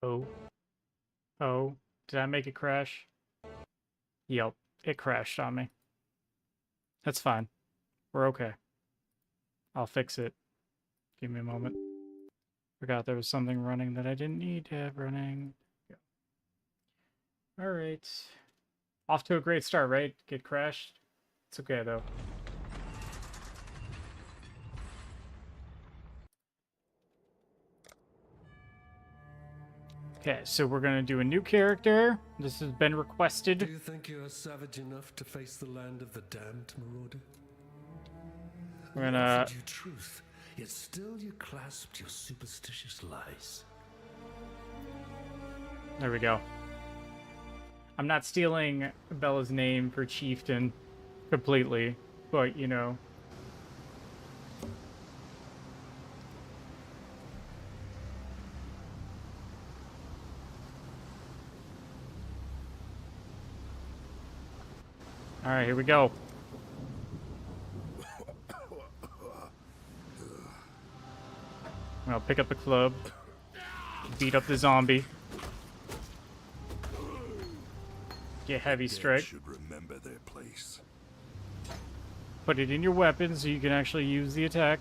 Oh. Oh. Did I make it crash? Yep. It crashed on me. That's fine. We're okay. I'll fix it. Give me a moment. Forgot there was something running that I didn't need to have running. Yeah. Alright. Off to a great start, right? Get crashed? It's okay, though. Okay, so we're gonna do a new character. This has been requested. Do you think you are savage enough to face the land of the damned, Marauder? We're We gonna... offered you truth, yet still you clasped your superstitious lies. There we go. I'm not stealing Bella's name for Chieftain completely, but, you know. Alright, here we go. I'll pick up the club. Beat up the zombie. Get heavy strike. Should remember their place. Put it in your weapon so you can actually use the attack.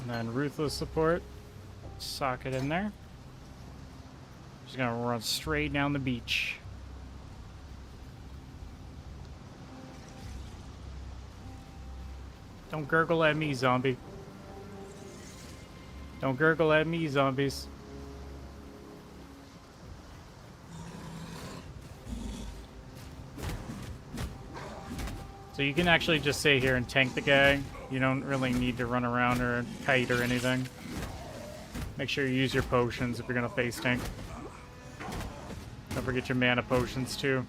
And then ruthless support. Sock it in there. Just gonna run straight down the beach. Don't gurgle at me, zombie. Don't gurgle at me, zombies. So you can actually just stay here and tank the guy. You don't really need to run around or kite or anything. Make sure you use your potions if you're gonna face tank. Don't forget your mana potions too.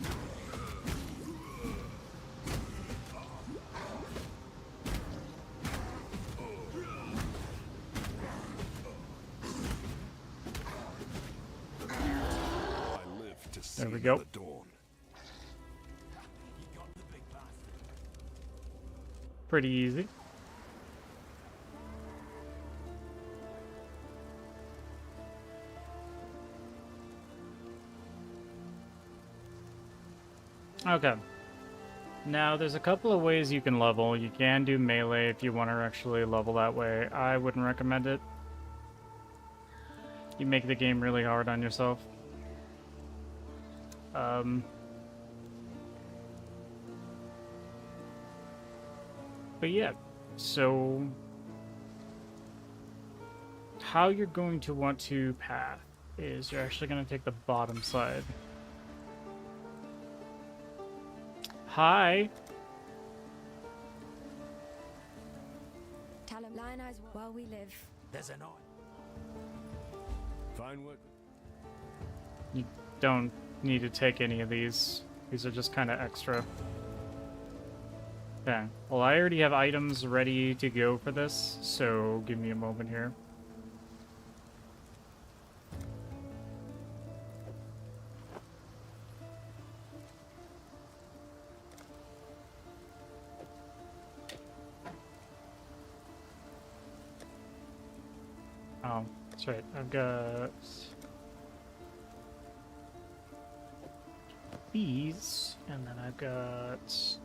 There we go. Pretty easy. Okay. Now, there's a couple of ways you can level. You can do melee if you want to actually level that way. I wouldn't recommend it. You make the game really hard on yourself. But yeah, so how you're going to want to path is you're actually going to take the bottom side. Hi. Tell him lion eyes while we live. There's an eye. Fine work. You don't need to take any of these. These are just kind of extra. Okay. Well, I already have items ready to go for this, so give me a moment here. Oh, that's right. I've got these, and then I've got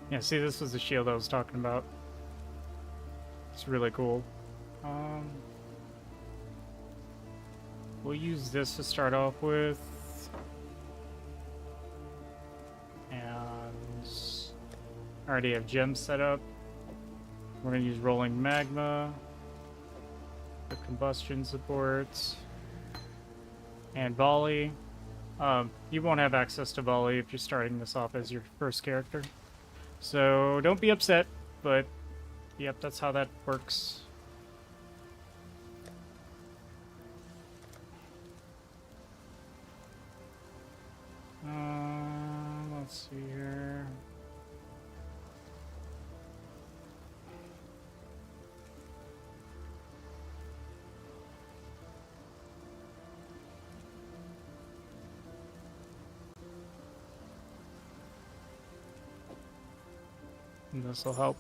yeah, see, this was the shield I was talking about. It's really cool. We'll use this to start off with. And I already have gems set up. We're going to use rolling magma, the combustion support, and volley. You won't have access to volley if you're starting this off as your first character. So don't be upset, but yep, that's how that works. Let's see here. And this will help.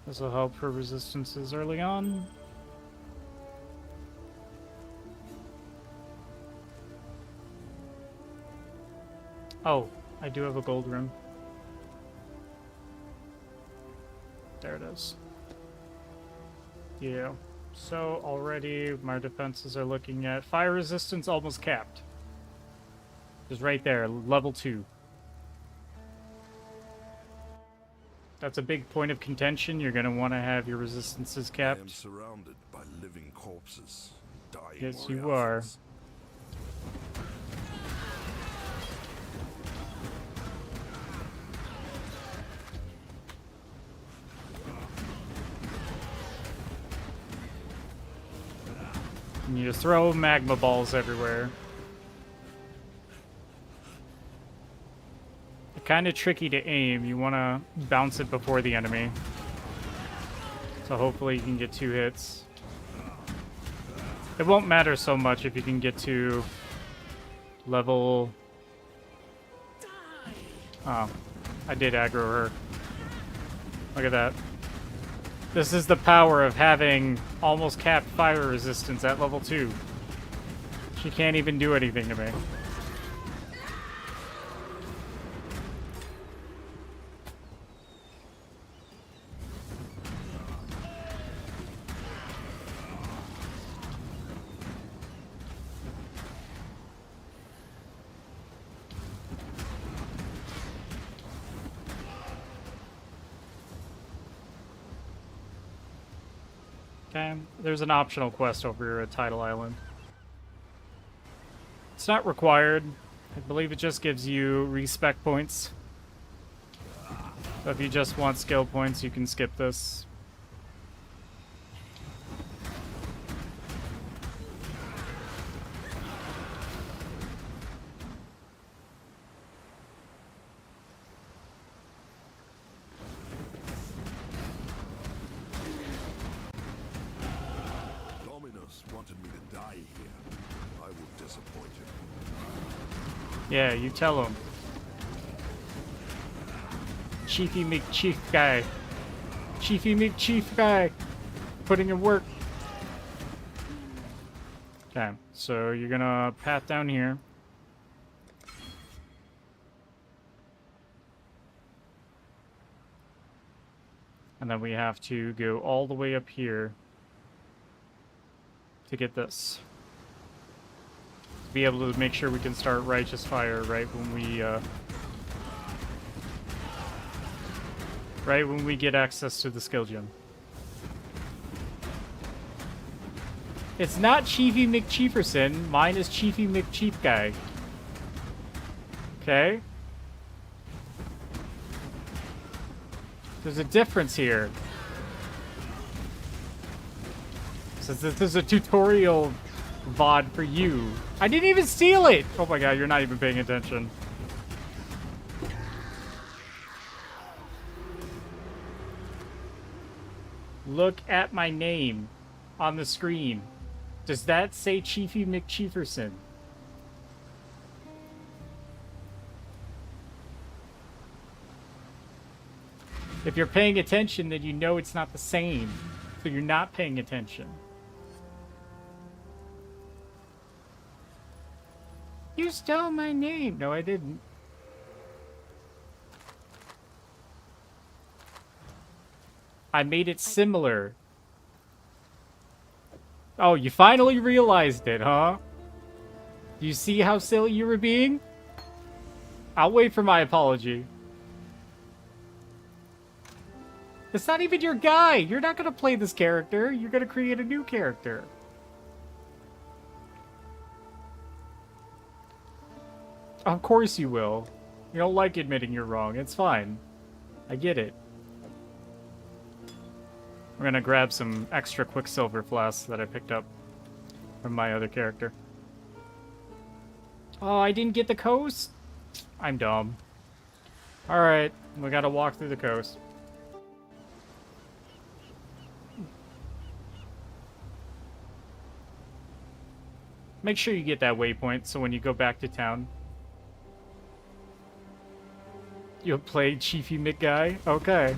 This will help for resistances early on. Oh, I do have a gold room. There it is. Yeah. So already my defenses are looking at fire resistance almost capped. Just right there, level 2. That's a big point of contention. You're going to want to have your resistances I am capped. surrounded by living corpses, dying Yes, you Moriarthas. And you just throw magma balls everywhere. They're kind of tricky to aim. You want to bounce it before the enemy. So hopefully you can get 2 hits. It won't matter so much if you can get to level... Oh, I did aggro her. Look at that. This is the power of having almost capped fire resistance at level 2. She can't even do anything to me. Okay, there's an optional quest over here at Tidal Island. It's not required. I believe it just gives you respec points. So if you just want skill points, you can skip this. Dominus wanted me to die here. I will disappoint him. Yeah, you tell him. Chiefy McChief guy. Chiefy McChief guy. Putting in work. Okay, so you're gonna path down here. And then we have to go all the way up here to get this. To be able to make sure we can start Righteous Fire right when we get access to the skill gem. It's not Chiefy McChieferson. Mine is Chiefy McChief guy. Okay? There's a difference here. Since this is a tutorial VOD for you. I didn't even steal it! Oh my god, you're not even paying attention. Look at my name on the screen. Does that say Chiefy McChieferson? If you're paying attention, then you know it's not the same. So you're not paying attention. You stole my name. No, I didn't. I made it similar. Oh, you finally realized it, huh? Do you see how silly you were being? I'll wait for my apology. It's not even your guy. You're not going to play this character. You're going to create a new character. Of course you will. You don't like admitting you're wrong. It's fine. I get it. We're going to grab some extra Quicksilver flasks that I picked up from my other character. Oh, I didn't get the coast? I'm dumb. Alright, we gotta walk through the coast. Make sure you get that waypoint so when you go back to town. You'll play Chiefy McGuy? Okay.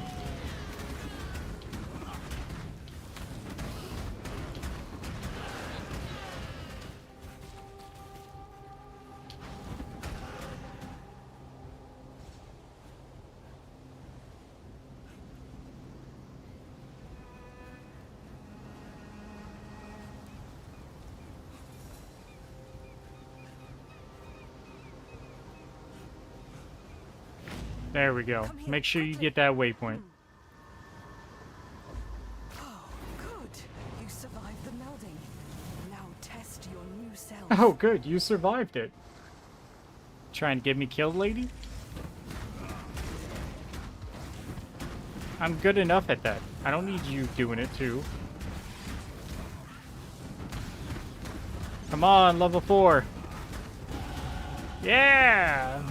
There we go. Make sure you get that waypoint. Oh, good. You survived the melding. Now test your new self. Oh, good. You survived it. Trying to get me killed, lady? I'm good enough at that. I don't need you doing it, too. Come on, level 4. Yeah!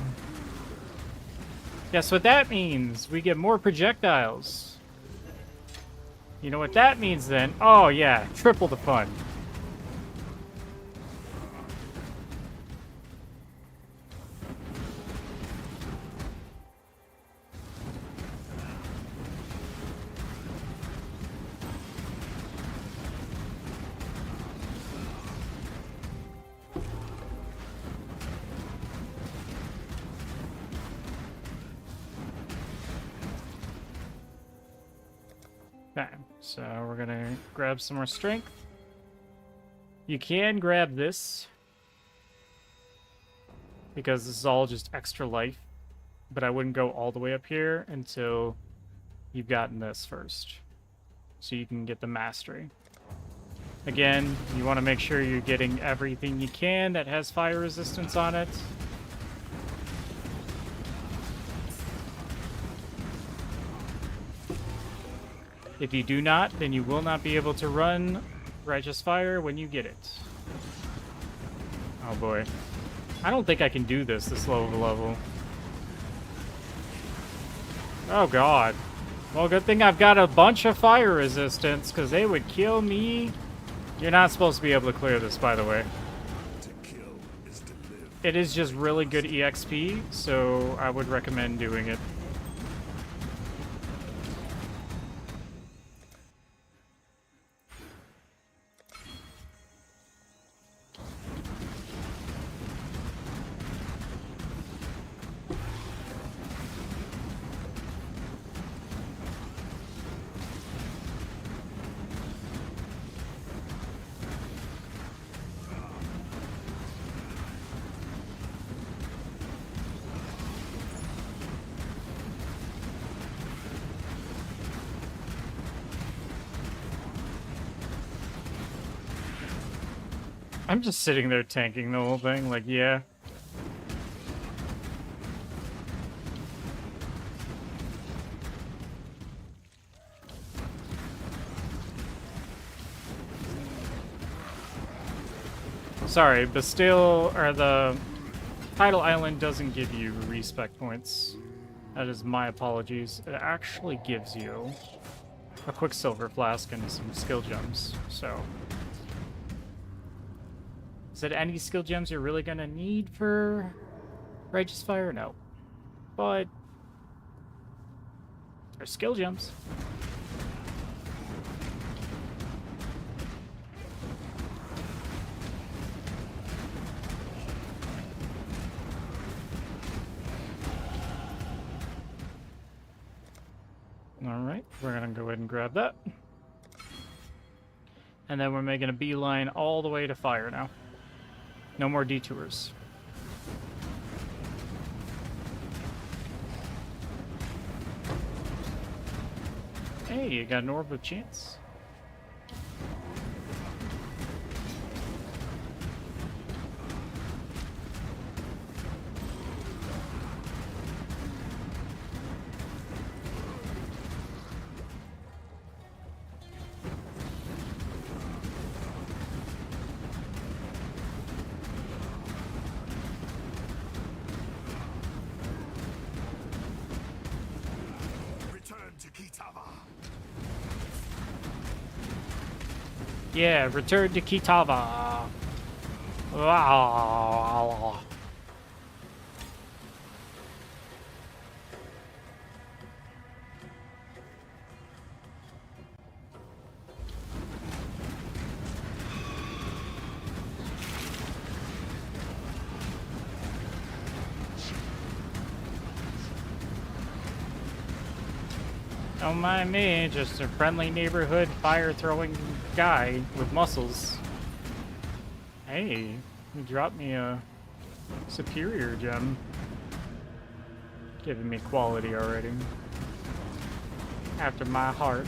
Guess what that means? We get more projectiles. You know what that means then? Oh yeah, triple the fun. Okay, so we're gonna grab some more strength. You can grab this because this is all just extra life, but I wouldn't go all the way up here until you've gotten this first, so you can get the mastery. Again, you want to make sure you're getting everything you can that has fire resistance on it. If you do not, then you will not be able to run Righteous Fire when you get it. Oh boy. I don't think I can do this low of a level. Oh god. Well, good thing I've got a bunch of fire resistance, because they would kill me. You're not supposed to be able to clear this, by the way. To kill is to live. It is just really good EXP, so I would recommend doing it. I'm just sitting there tanking the whole thing, like, yeah. Sorry, Bastille, or the Tidal Island doesn't give you respec points. That is my apologies. It actually gives you a Quicksilver Flask and some skill gems, so... Is it any skill gems you're really gonna need for Righteous Fire? No. But there's skill gems. Alright, we're gonna go ahead and grab that. And then we're making a beeline all the way to fire now. No more detours. Hey, you got an Orb of Chance. to Kitava. Yeah, return to Kitava. Wow. Don't mind me, just a friendly neighborhood fire-throwing guy with muscles. Hey, you dropped me a superior gem. Giving me quality already. After my heart.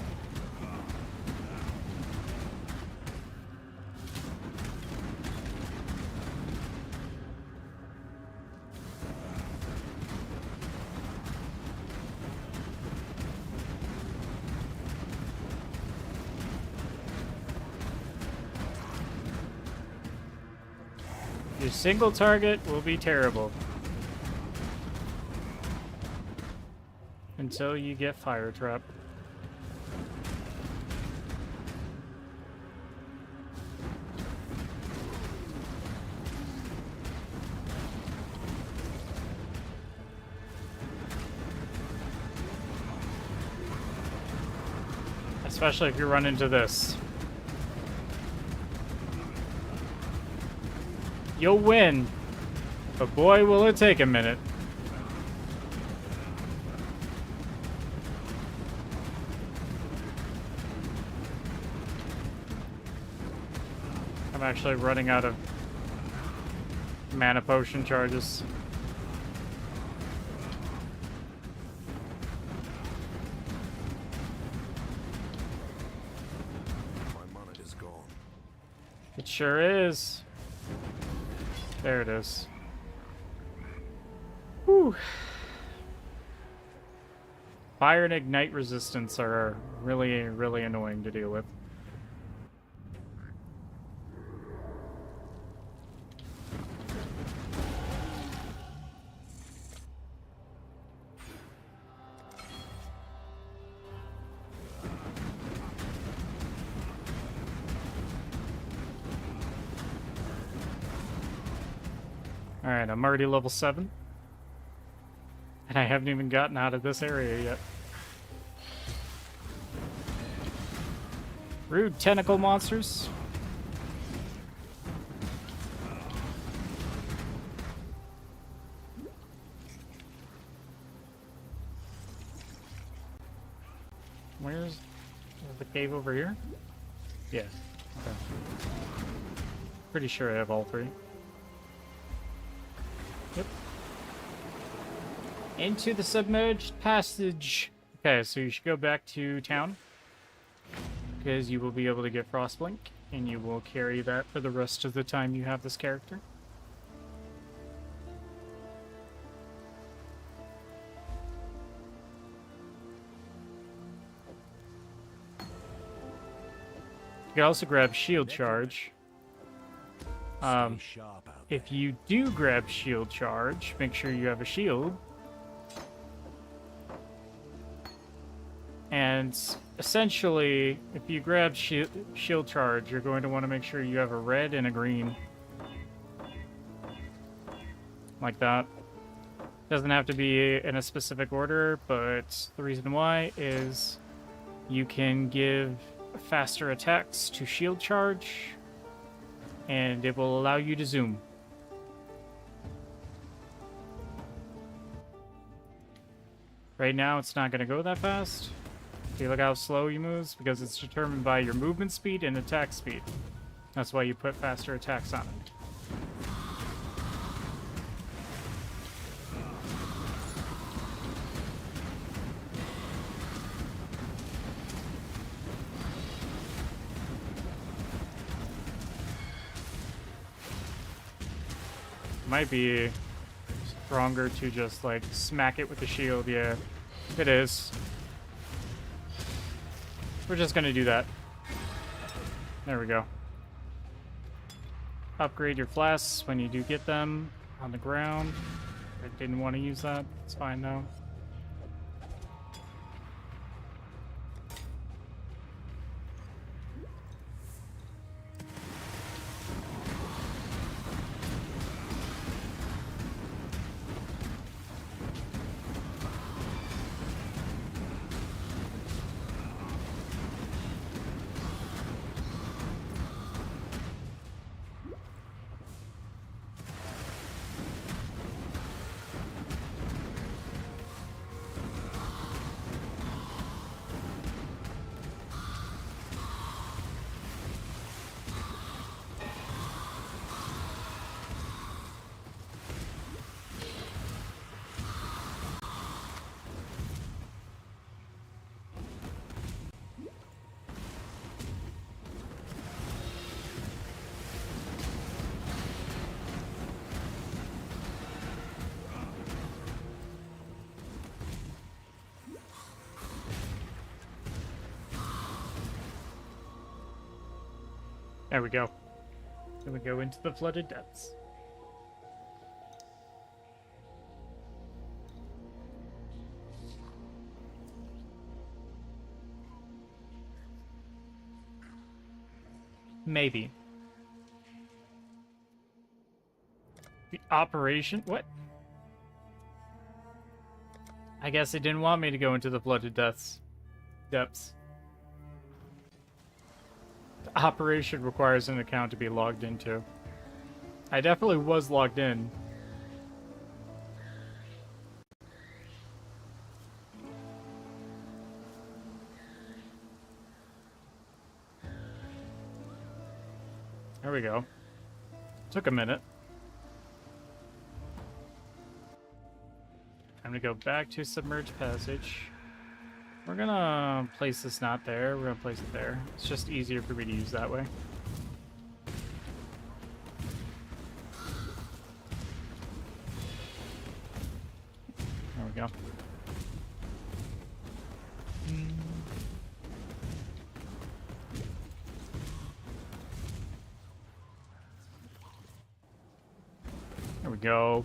Your single target will be terrible. Until you get fire trap. Especially if you run into this. You'll win, but boy will it take a minute. I'm actually running out of mana potion charges. My mana is gone. It sure is. There it is. Whew. Fire and ignite resistance are really, really annoying to deal with. Alright, I'm already level 7. And I haven't even gotten out of this area yet. Rude tentacle monsters. Where's the cave over here? Yeah. Okay. Pretty sure I have all 3. Yep. Into the submerged passage. Okay, so you should go back to town. Because you will be able to get Frostblink. And you will carry that for the rest of the time you have this character. You can also grab Shield Charge. Stay sharp out there. If you do grab Shield Charge, make sure you have a shield. And essentially, if you grab Shield Charge, you're going to want to make sure you have a red and a green. Like that. Doesn't have to be in a specific order, but the reason why is you can give faster attacks to Shield Charge, and it will allow you to zoom. Right now, it's not going to go that fast. See, look how slow he moves, because it's determined by your movement speed and attack speed. That's why you put faster attacks on it. Might be stronger to just like smack it with the shield. Yeah, it is. We're just gonna do that. There we go. Upgrade your flasks when you do get them on the ground. I didn't want to use that. It's fine though. There we go. Then we go into the flooded depths. Maybe. The operation? What? I guess they didn't want me to go into the flooded depths. The operation requires an account to be logged into. I definitely was logged in. There we go. Took a minute. Time to go back to Submerged Passage. We're gonna place this not there. We're gonna place it there. It's just easier for me to use that way. There we go. There we go.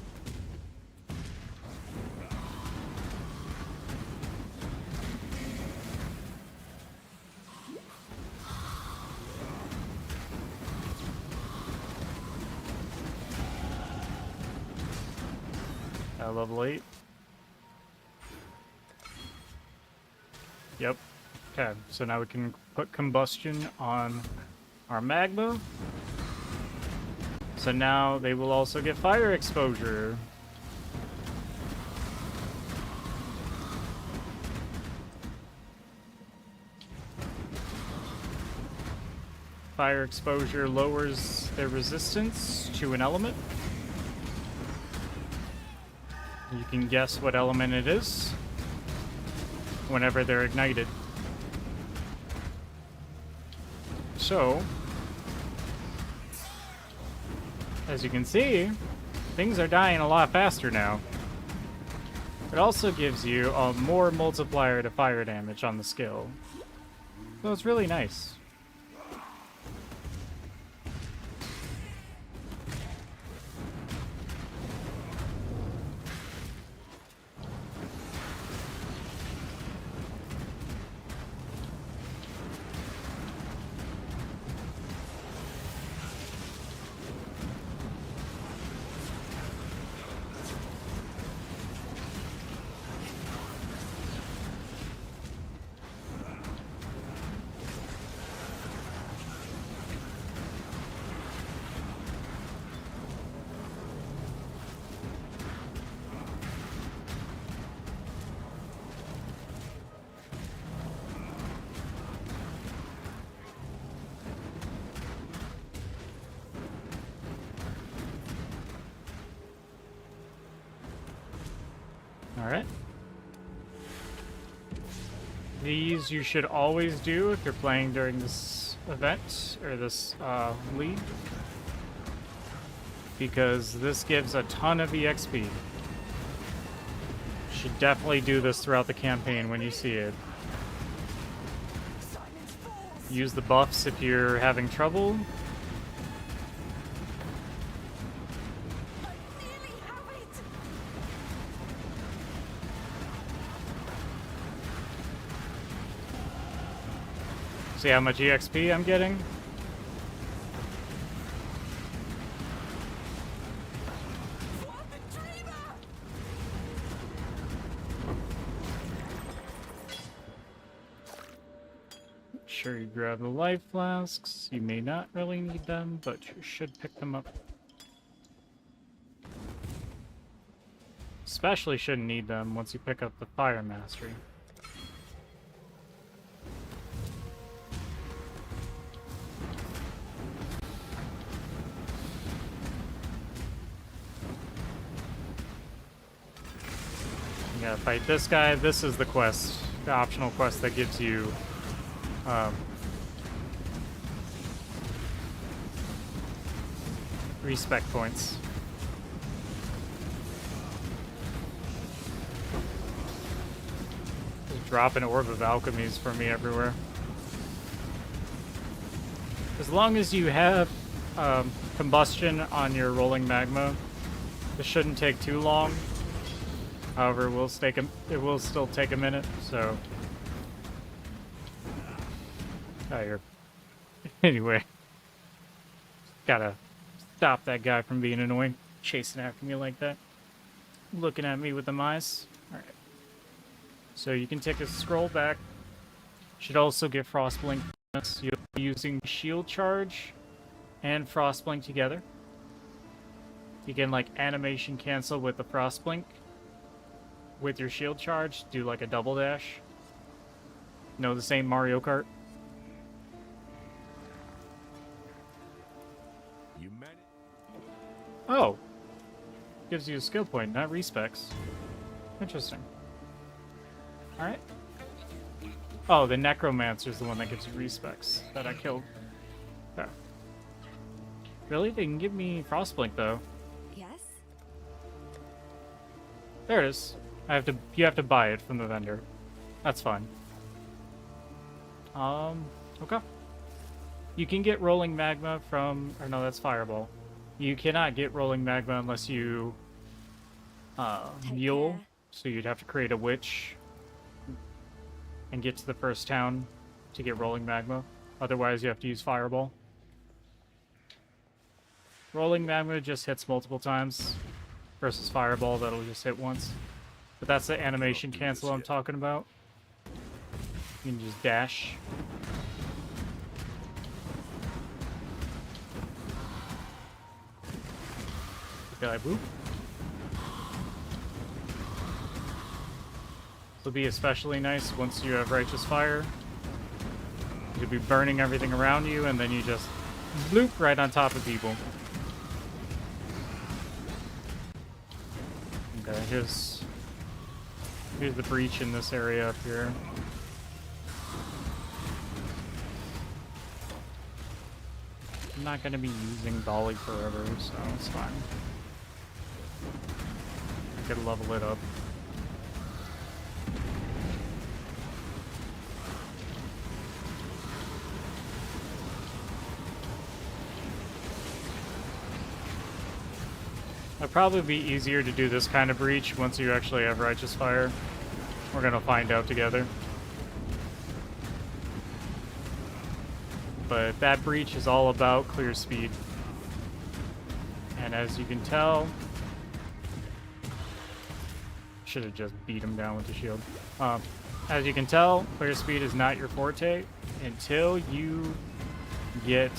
Level 8. Yep. Okay, so now we can put combustion on our magma. So now they will also get fire exposure. Fire exposure lowers their resistance to an element. You can guess what element it is whenever they're ignited. So, as you can see, things are dying a lot faster now. It also gives you a more multiplier to fire damage on the skill. So it's really nice. Alright. These you should always do if you're playing during this event, or this league. Because this gives a ton of EXP. You should definitely do this throughout the campaign when you see it. Use the buffs if you're having trouble. See how much EXP I'm getting? Sure, you grab the life flasks. You may not really need them, but you should pick them up. Especially shouldn't need them once you pick up the Fire Mastery. You gotta fight this guy. This is the quest, the optional quest that gives you respec points. Just dropping Orb of Alchemies for me everywhere. As long as you have combustion on your rolling magma, this shouldn't take too long. However, it will still take a minute, so... Oh, you're... Anyway. Gotta stop that guy from being annoying. Chasing after me like that. Looking at me with them eyes. Alright. So you can take a scroll back. Should also get Frostblink. You'll be using Shield Charge and Frostblink together. You can, like, animation cancel with the Frostblink. With your Shield Charge, do, like, a double dash. No, the same Mario Kart. You managed. Oh. Gives you a skill point, not respecs. Interesting. Alright. Oh, the Necromancer's the one that gives you respecs that I killed. Oh. Really? They can give me Frostblink, though. Yes? There it is. You have to buy it from the vendor. That's fine. Okay. You can get rolling magma from... Or no, that's fireball. You cannot get rolling magma unless you... Take mule. care. So you'd have to create a witch and get to the first town to get rolling magma. Otherwise, you have to use fireball. Rolling magma just hits multiple times versus fireball that'll just hit once. But that's the animation cancel I'm talking about. You can just dash. Okay, like, whoop. This will be especially nice once you have Righteous Fire. You'll be burning everything around you, and then you just bloop right on top of people. Okay, here's the breach in this area up here. I'm not going to be using volley forever, so it's fine. I could level it up. It'd probably be easier to do this kind of breach once you actually have Righteous Fire. We're gonna find out together. But that breach is all about clear speed. And as you can tell... Should have just beat him down with the shield. As you can tell, clear speed is not your forte until you get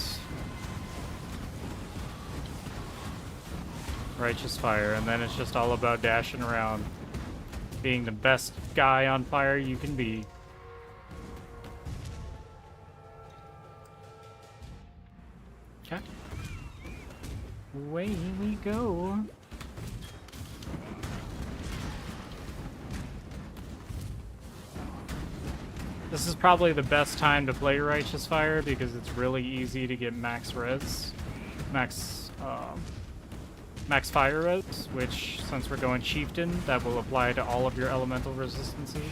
Righteous Fire, and then it's just all about dashing around, being the best guy on fire you can be. Okay. Away we go. This is probably the best time to play Righteous Fire because it's really easy to get max res. Max fire res, which, since we're going Chieftain, that will apply to all of your elemental resistances.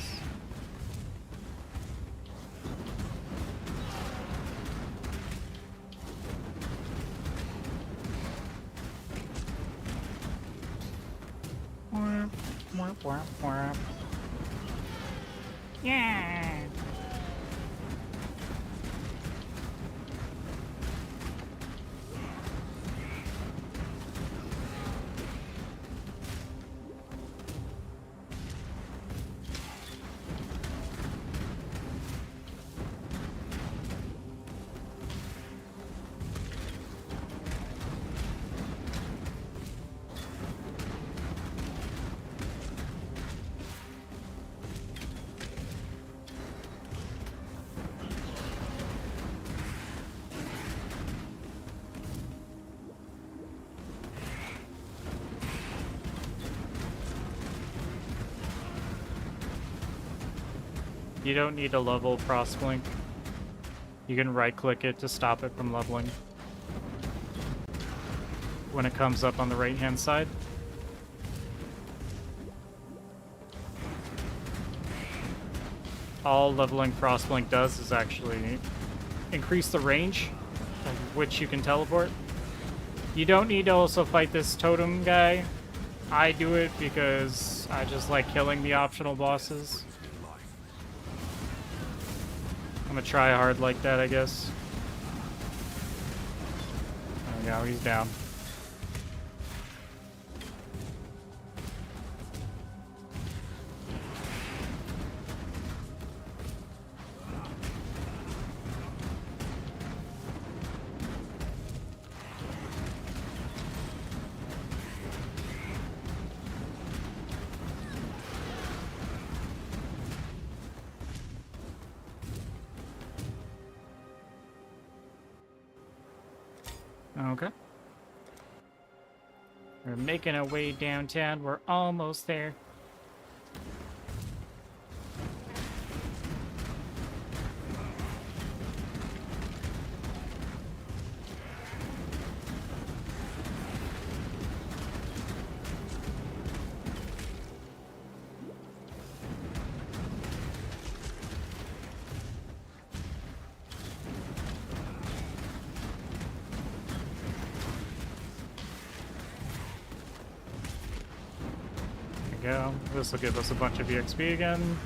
Yeah. You don't need to level Frostblink. You can right-click it to stop it from leveling when it comes up on the right-hand side. All leveling Frostblink does is actually increase the range which you can teleport. You don't need to also fight this totem guy. I do it because I just like killing the optional bosses. I'm gonna try hard like that, I guess. There we go, he's down. Okay. We're making our way downtown. We're almost there. Go. This will give us a bunch of EXP again.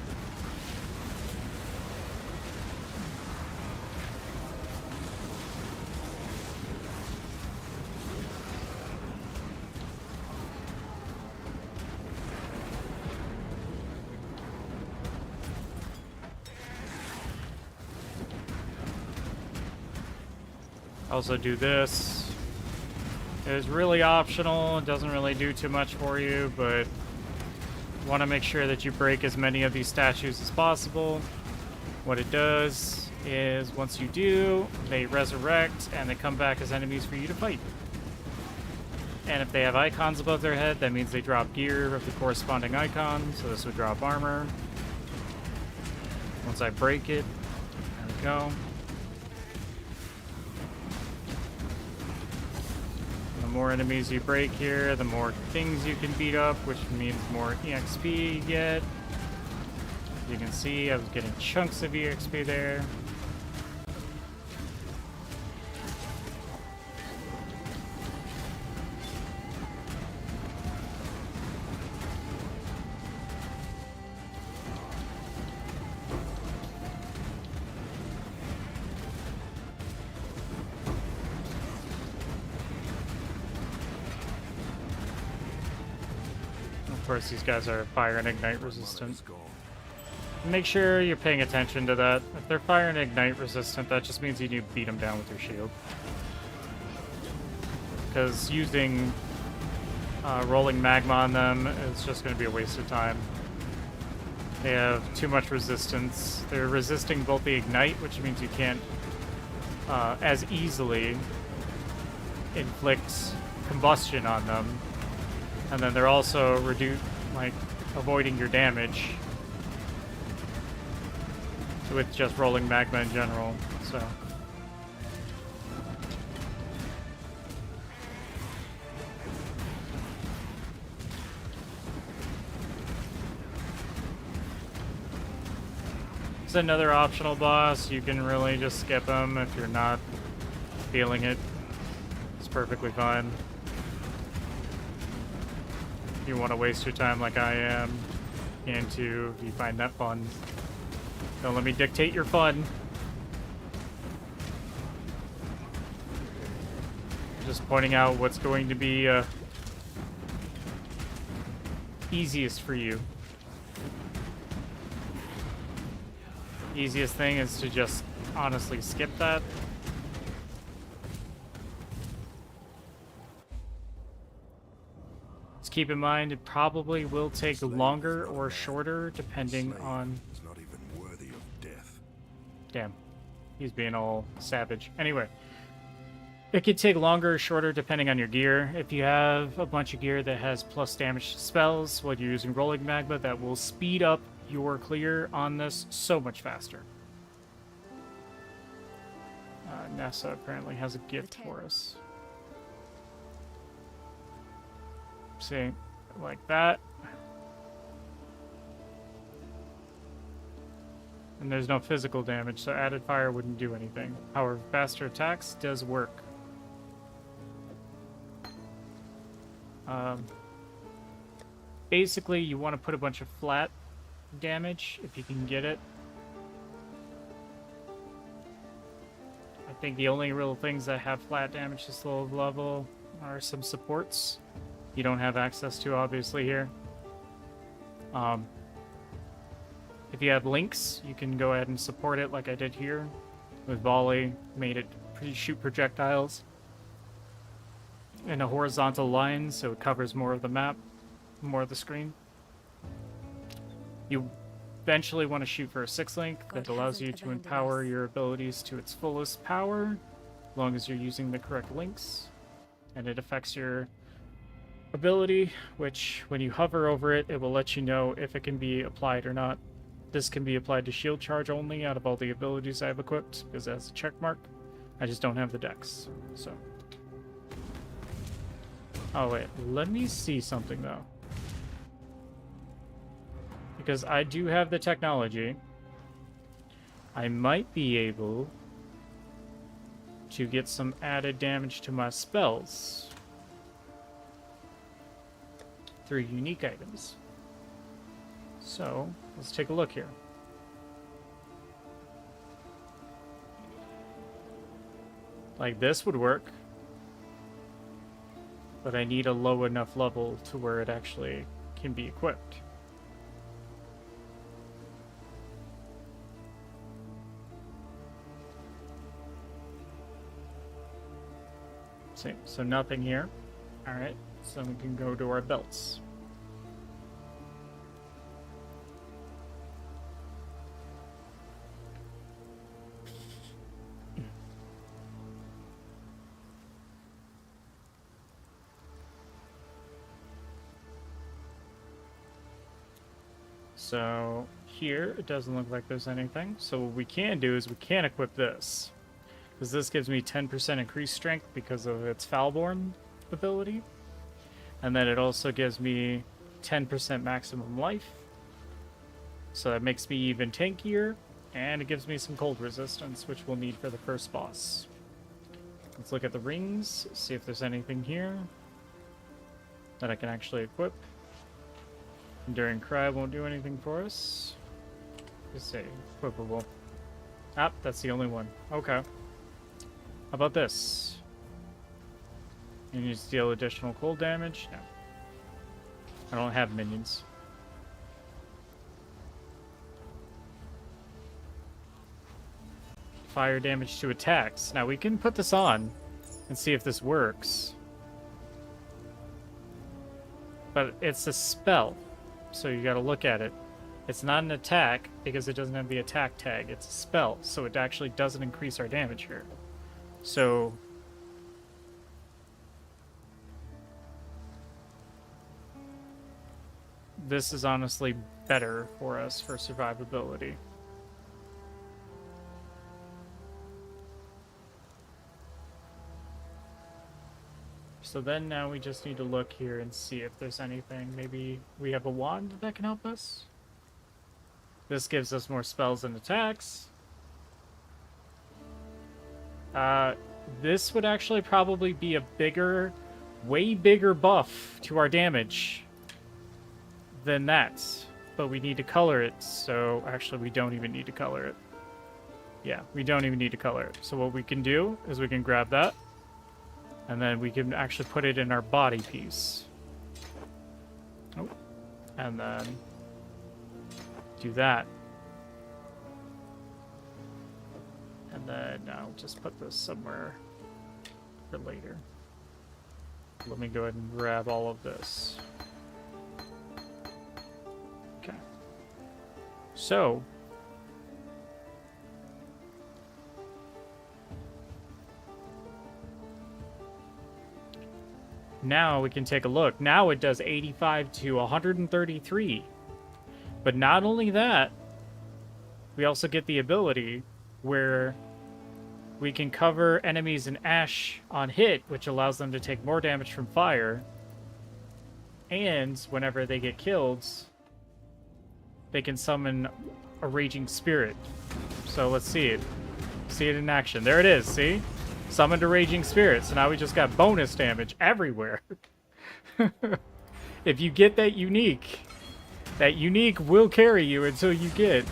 Also do this. It is really optional. It doesn't really do too much for you, but want to make sure that you break as many of these statues as possible. What it does is once you do, they resurrect and they come back as enemies for you to fight. And if they have icons above their head, that means they drop gear of the corresponding icon. So this would drop armor. Once I break it, there we go. The more enemies you break here, the more things you can beat up, which means more EXP you get. You can see I was getting chunks of EXP there. Of course, these guys are fire and ignite resistant. Make sure you're paying attention to that. If they're fire and ignite resistant, that just means you need to beat them down with your shield. Because using rolling magma on them is just going to be a waste of time. They have too much resistance. They're resisting both the ignite, which means you can't as easily inflict combustion on them. And then they're also avoiding your damage with just rolling magma in general, so. It's another optional boss. You can really just skip him if you're not feeling it. It's perfectly fine. If you want to waste your time like I am, and if you find that fun. Don't let me dictate your fun. Just pointing out what's going to be easiest for you. Easiest thing is to just honestly skip that. Just keep in mind it probably will take longer or shorter depending on... It's not even worthy of death. Damn. He's being all savage. Anyway. It could take longer or shorter depending on your gear. If you have a bunch of gear that has plus damage spells while you're using rolling magma, that will speed up your clear on this so much faster. NASA apparently has a gift for us. See, like that. And there's no physical damage, so added fire wouldn't do anything. However, faster attacks does work. Basically, you want to put a bunch of flat damage if you can get it. I think the only real things that have flat damage this low level are some supports you don't have access to, obviously, here. If you have links, you can go ahead and support it like I did here with volley. Made it shoot projectiles in a horizontal line, so it covers more of the map, more of the screen. You eventually want to shoot for a 6-link that allows you to empower your abilities to its fullest power, as long as you're using the correct links. And it affects your ability, which when you hover over it, it will let you know if it can be applied or not. This can be applied to shield charge only out of all the abilities I have equipped, because it has a check mark. I just don't have the dex, so. Oh wait, let me see something though. Because I do have the technology. I might be able to get some added damage to my spells through unique items. So, let's take a look here. Like this would work. But I need a low enough level to where it actually can be equipped. See, so nothing here. Alright, so we can go to our belts. So here, it doesn't look like there's anything. So what we can do is we can equip this. Because this gives me 10% increased strength because of its Foulborn ability. And then it also gives me 10% maximum life. So that makes me even tankier. And it gives me some cold resistance, which we'll need for the first boss. Let's look at the rings, see if there's anything here that I can actually equip. Enduring Cry won't do anything for us. Just say equipable. Ah, that's the only one. Okay. How about this? You need to deal additional cold damage? No. I don't have minions. Fire damage to attacks. Now we can put this on and see if this works. But it's a spell, so you gotta look at it. It's not an attack because it doesn't have the attack tag. It's a spell, so it actually doesn't increase our damage here. So this is honestly better for us for survivability. So then now we just need to look here and see if there's anything. Maybe we have a wand that can help us. This gives us more spells and attacks. This would actually probably be a bigger, way bigger buff to our damage than that. But we need to color it, so actually we don't even need to color it. Yeah, we don't even need to color it. So what we can do is we can grab that. And then we can actually put it in our body piece. Oh. And then do that. And then I'll just put this somewhere for later. Let me go ahead and grab all of this. Okay. So now we can take a look. Now it does 85 to 133. But not only that, we also get the ability where we can cover enemies in ash on hit, which allows them to take more damage from fire. And whenever they get killed, they can summon a Raging Spirit. So let's see it. See it in action. There it is, see? Summoned a Raging Spirit, so now we just got bonus damage everywhere. If you get that unique will carry you until you get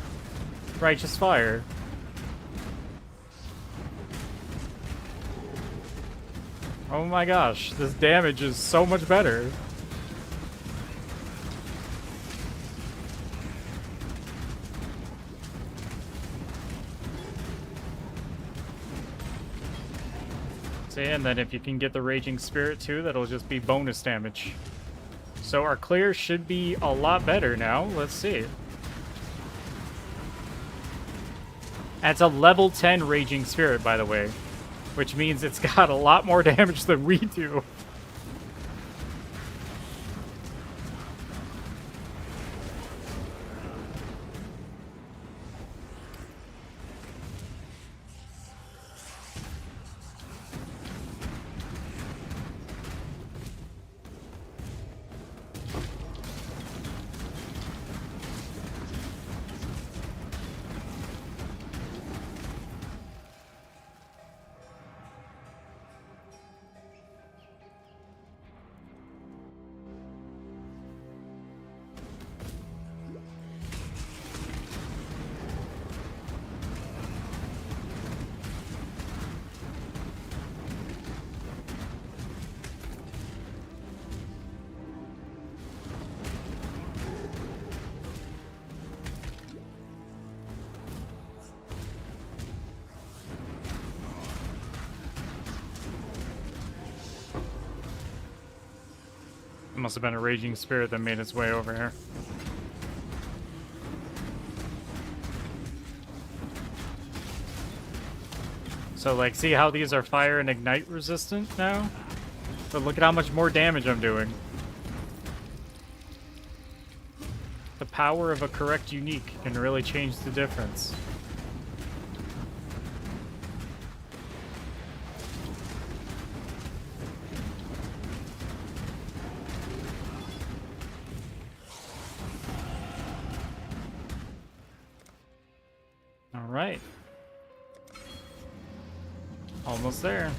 Righteous Fire. Oh my gosh, this damage is so much better. See, and then if you can get the Raging Spirit too, that'll just be bonus damage. So our clear should be a lot better now. Let's see. That's a level 10 Raging Spirit, by the way. Which means it's got a lot more damage than we do. It must have been a Raging Spirit that made its way over here. So, like, see how these are fire and ignite resistant now? But look at how much more damage I'm doing. The power of a correct unique can really change the difference. Alright. Almost there.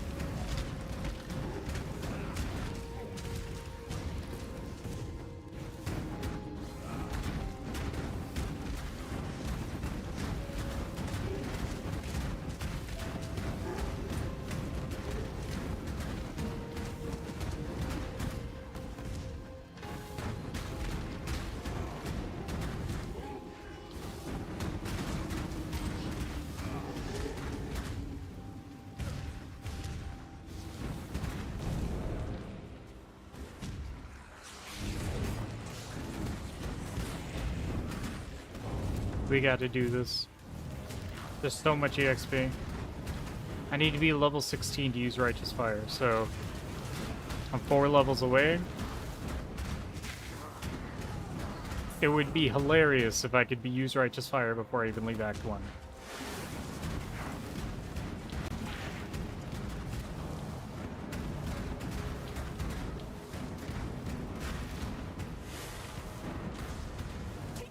We gotta do this. There's so much EXP. I need to be level 16 to use Righteous Fire, so I'm 4 levels away. It would be hilarious if I could use Righteous Fire before I even leave Act 1.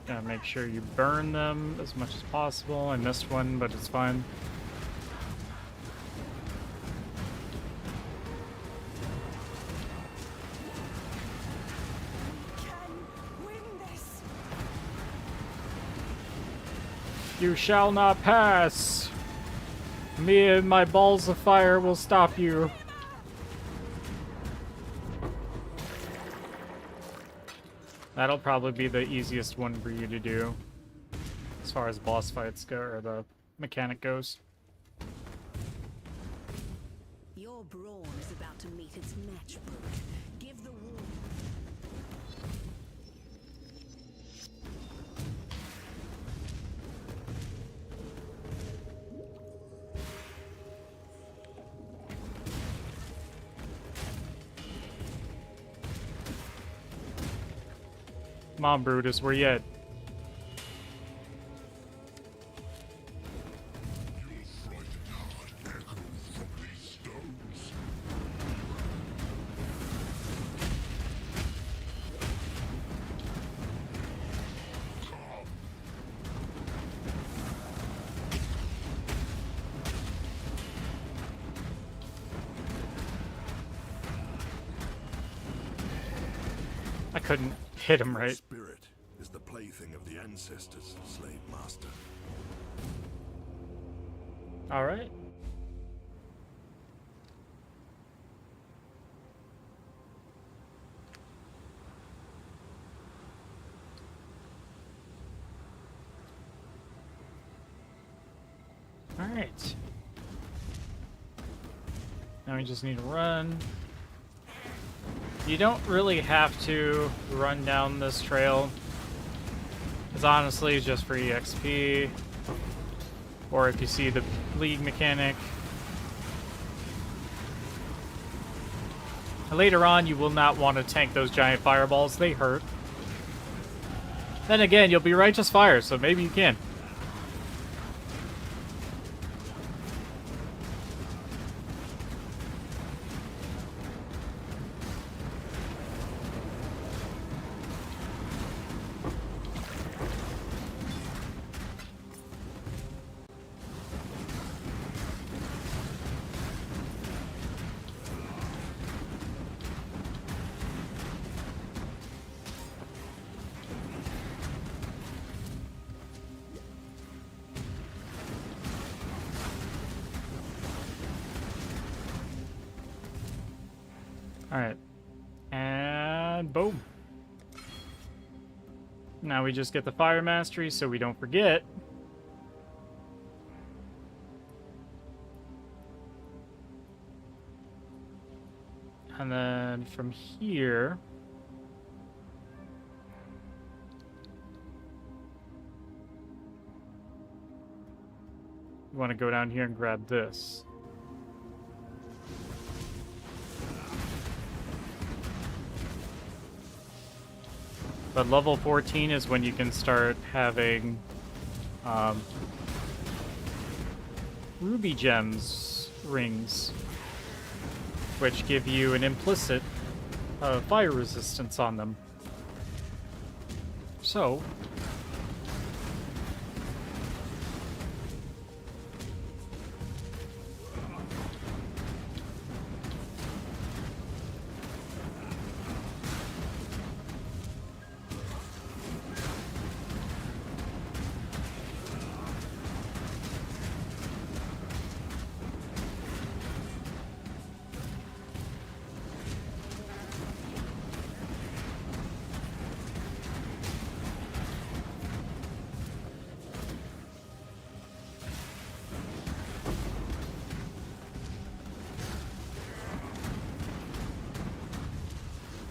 Gotta make sure you burn them as much as possible. I missed one, but it's fine. You shall not pass! Me and my balls of fire will stop you. That'll probably be the easiest one for you to do, as far as boss fights go, or the mechanic goes. Your brawn is about to meet its match, brute. Give the war. Come on, Brutus, where you at? I couldn't hit him Your right. spirit is the plaything of the ancestors, slave master. All right. All right. Now we just need to run. You don't really have to run down this trail. It's honestly just for EXP. Or if you see the league mechanic. Later on, you will not want to tank those giant fireballs. They hurt. Then again, you'll be righteous fire, so maybe you can. Alright. And boom. Now we just get the fire mastery so we don't forget. And then from here... you want to go down here and grab this. But level 14 is when you can start having ruby gems rings, which give you an implicit fire resistance on them. So,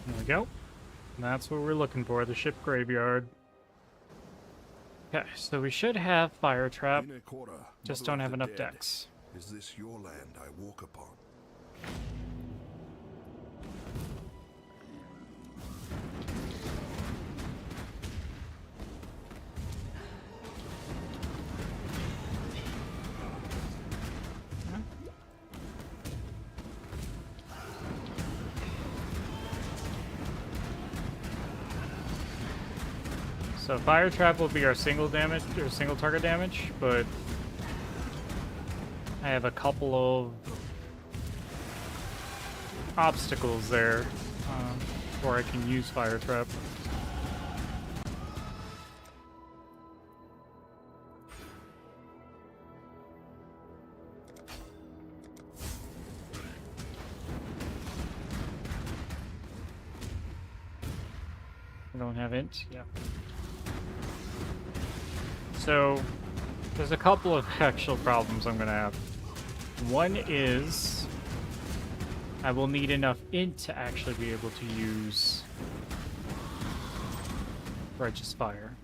there we go. And that's what we're looking for, the ship graveyard. Okay, so we should have fire trap, Ine Cora, just mother don't of have the enough dead, decks. Is this your land I walk upon? So fire trap will be our single damage or single target damage, but I have a couple of obstacles there where I can use fire trap. I don't have int, yeah. So, there's a couple of actual problems I'm gonna have. One is, I will need enough int to actually be able to use Righteous Fire.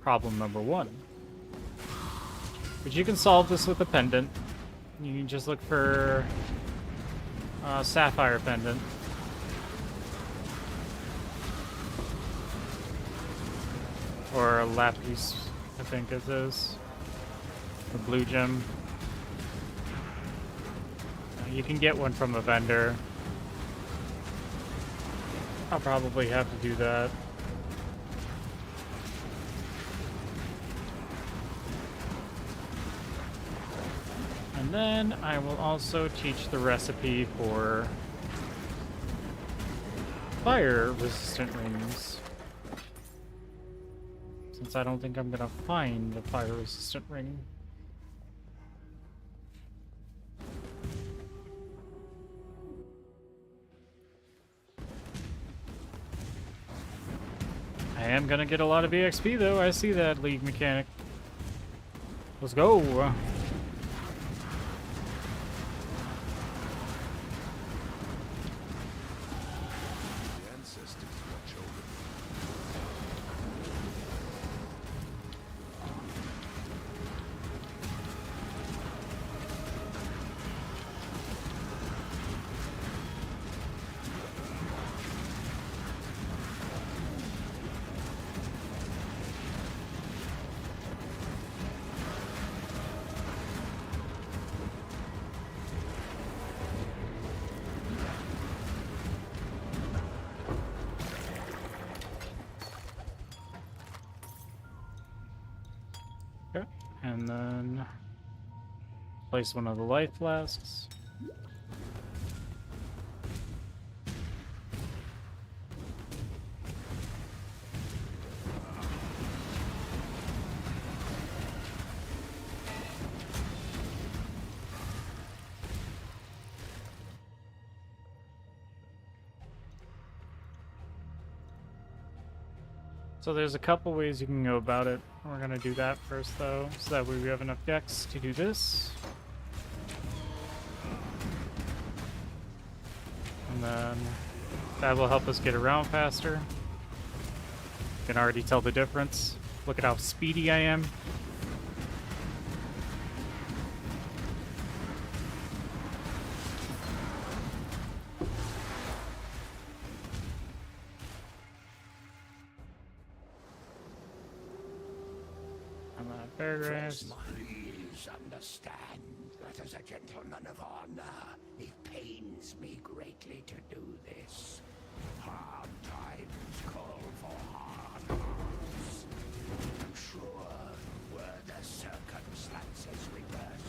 Problem number one. But you can solve this with a pendant. You can just look for Sapphire Pendant. Or a Lapis, I think it is. A blue gem. You can get one from a vendor. I'll probably have to do that. And then I will also teach the recipe for fire resistant rings. Since I don't think I'm gonna find a fire resistant ring. I am gonna get a lot of EXP though, I see that, League Mechanic. Let's go! The ancestors watch over me. Okay, and then place one of the life flasks. So there's a couple ways you can go about it. We're gonna do that first though, so that way we have enough dex to do this. And then that will help us get around faster. You can already tell the difference. Look at how speedy I am. Paragraphs. Please understand that as a gentleman of honor, it pains me greatly to do this. Hard times call for hard hearts. Sure, were the circumstances reversed,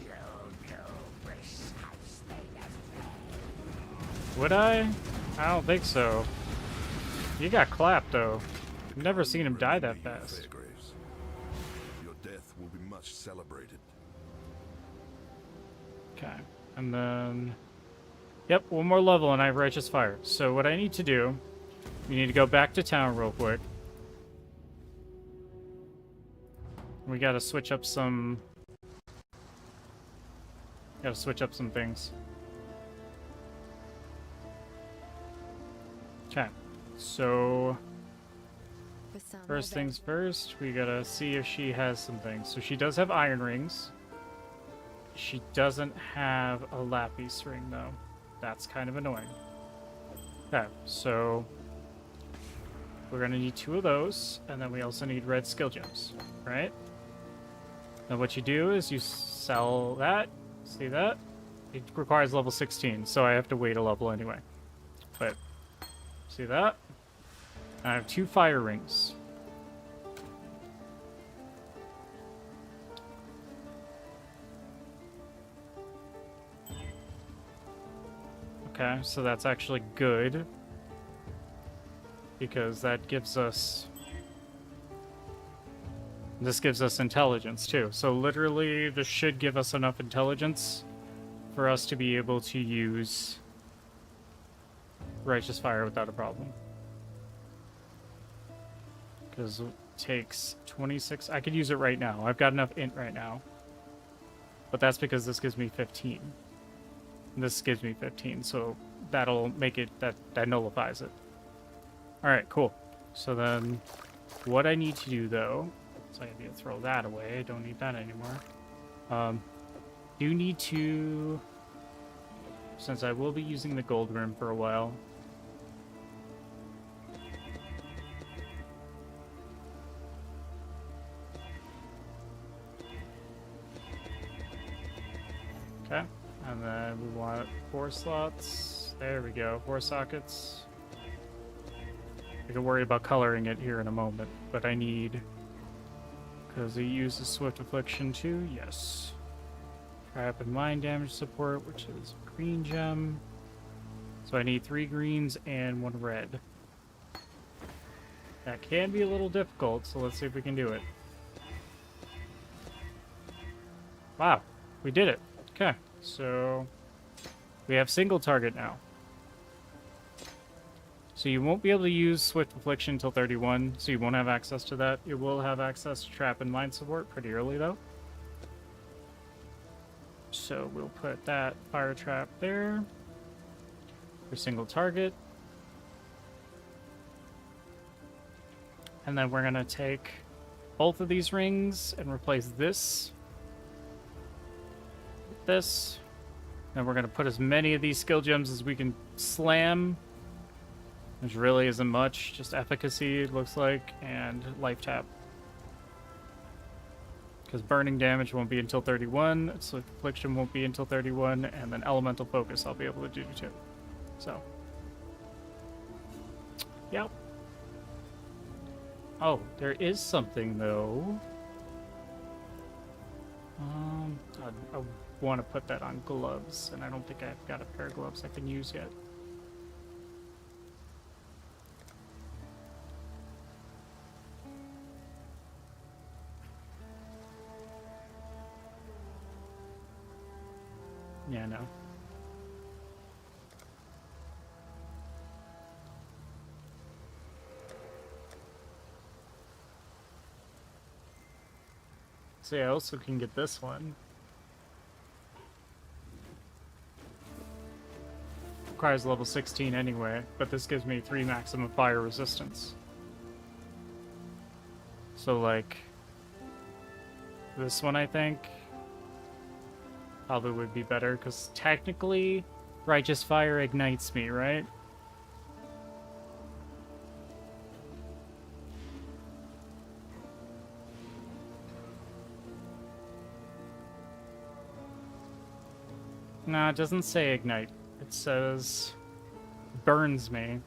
you'll know this house they have. Would I? I don't think so. He got clapped though. I've never seen him die that fast. Fairgraves. Your death will be much celebrated. Okay, and then... Yep, one more level and I have Righteous Fire. So what I need to do, we need to go back to town real quick. We gotta switch up some... Gotta switch up some things. Okay, so... For some, First I bet. things first, we gotta see if she has some things. So she does have iron rings. She doesn't have a lapis ring though. That's kind of annoying. Okay, so we're gonna need 2 of those, and then we also need red skill gems, right? Now what you do is you sell that. See that? It requires level 16, so I have to wait a level anyway. But see that? I have 2 fire rings. Okay, so that's actually good. Because that gives us... This gives us intelligence too. So literally, this should give us enough intelligence for us to be able to use Righteous Fire without a problem. Because it takes 26... I could use it right now. I've got enough int right now. But that's because this gives me 15. This gives me 15, so that'll make it... That nullifies it. Alright, cool. So then, what I need to do, though... So I need to throw that away. I don't need that anymore. Do need to... Since I will be using the gold rim for a while... Okay, and then we want 4 slots. There we go, 4 sockets. I can worry about coloring it here in a moment, but I need... Because he uses Swift Affliction too, yes. Trap and Mind Damage support, which is a green gem. So I need 3 greens and 1 red. That can be a little difficult, so let's see if we can do it. Wow, we did it. Okay, so we have single target now. So you won't be able to use Swift Affliction until 31, so you won't have access to that. You will have access to Trap and Mind support pretty early, though. So we'll put that Fire Trap there for single target. And then we're going to take both of these rings and replace this with this. And we're going to put as many of these skill gems as we can slam. Which really isn't much, just efficacy, it looks like, and life tap. Because burning damage won't be until 31, Swift Affliction won't be until 31, and then elemental focus I'll be able to do too. So. Yep. Oh, there is something though. I want to put that on gloves, and I don't think I've got a pair of gloves I can use yet. Yeah, no. So I also can get this one. Requires level 16 anyway, but this gives me 3 maximum fire resistance. So like this one I think probably would be better, because technically Righteous Fire ignites me, right? No, it doesn't say ignite. It says burns me.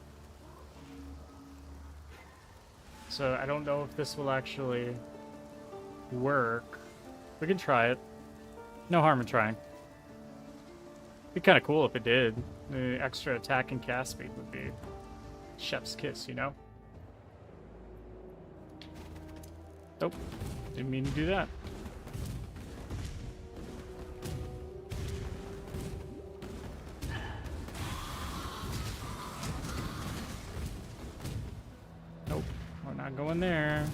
So I don't know if this will actually work. We can try it. No harm in trying. Be kind of cool if it did. The extra attack and cast speed would be chef's kiss, you know? Nope. Didn't mean to do that. Nope. We're not going there.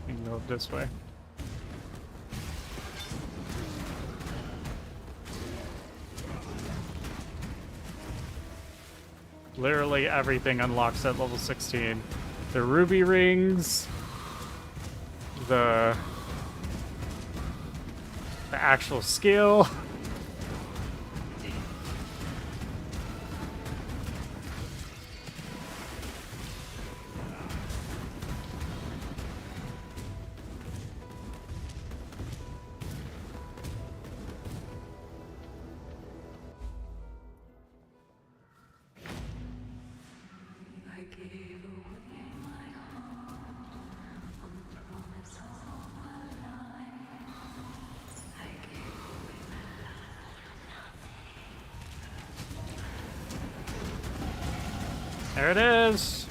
We can go this way. Literally everything unlocks at level 16. The ruby rings, the actual skill. There it is.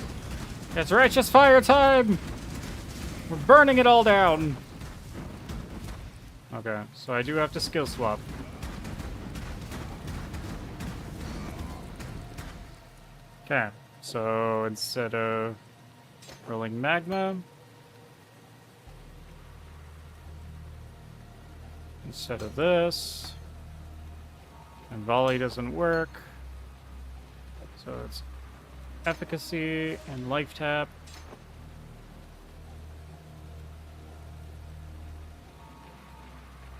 It's Righteous Fire time. We're burning it all down. Okay, so I do have to skill swap. Okay, so instead of rolling magma, instead of this, and volley doesn't work, so it's efficacy and life tap.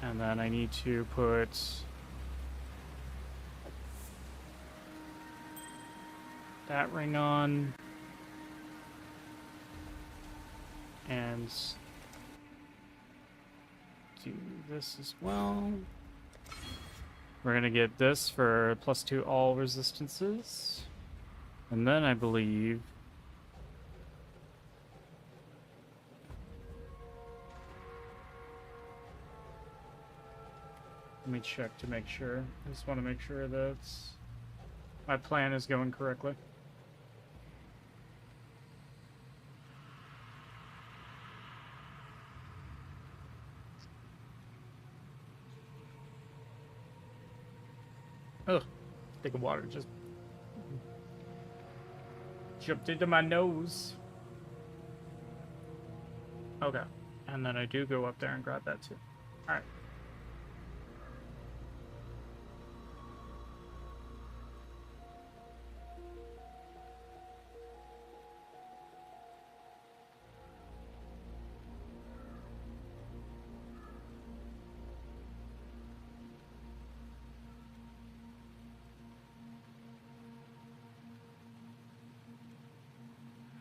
And then I need to put that ring on. And do this as well. We're gonna get this for +2 all resistances. And then I believe let me check to make sure. I just want to make sure that's my plan is going correctly. Ugh, think of water just jumped into my nose. Okay, and then I do go up there and grab that too. All right.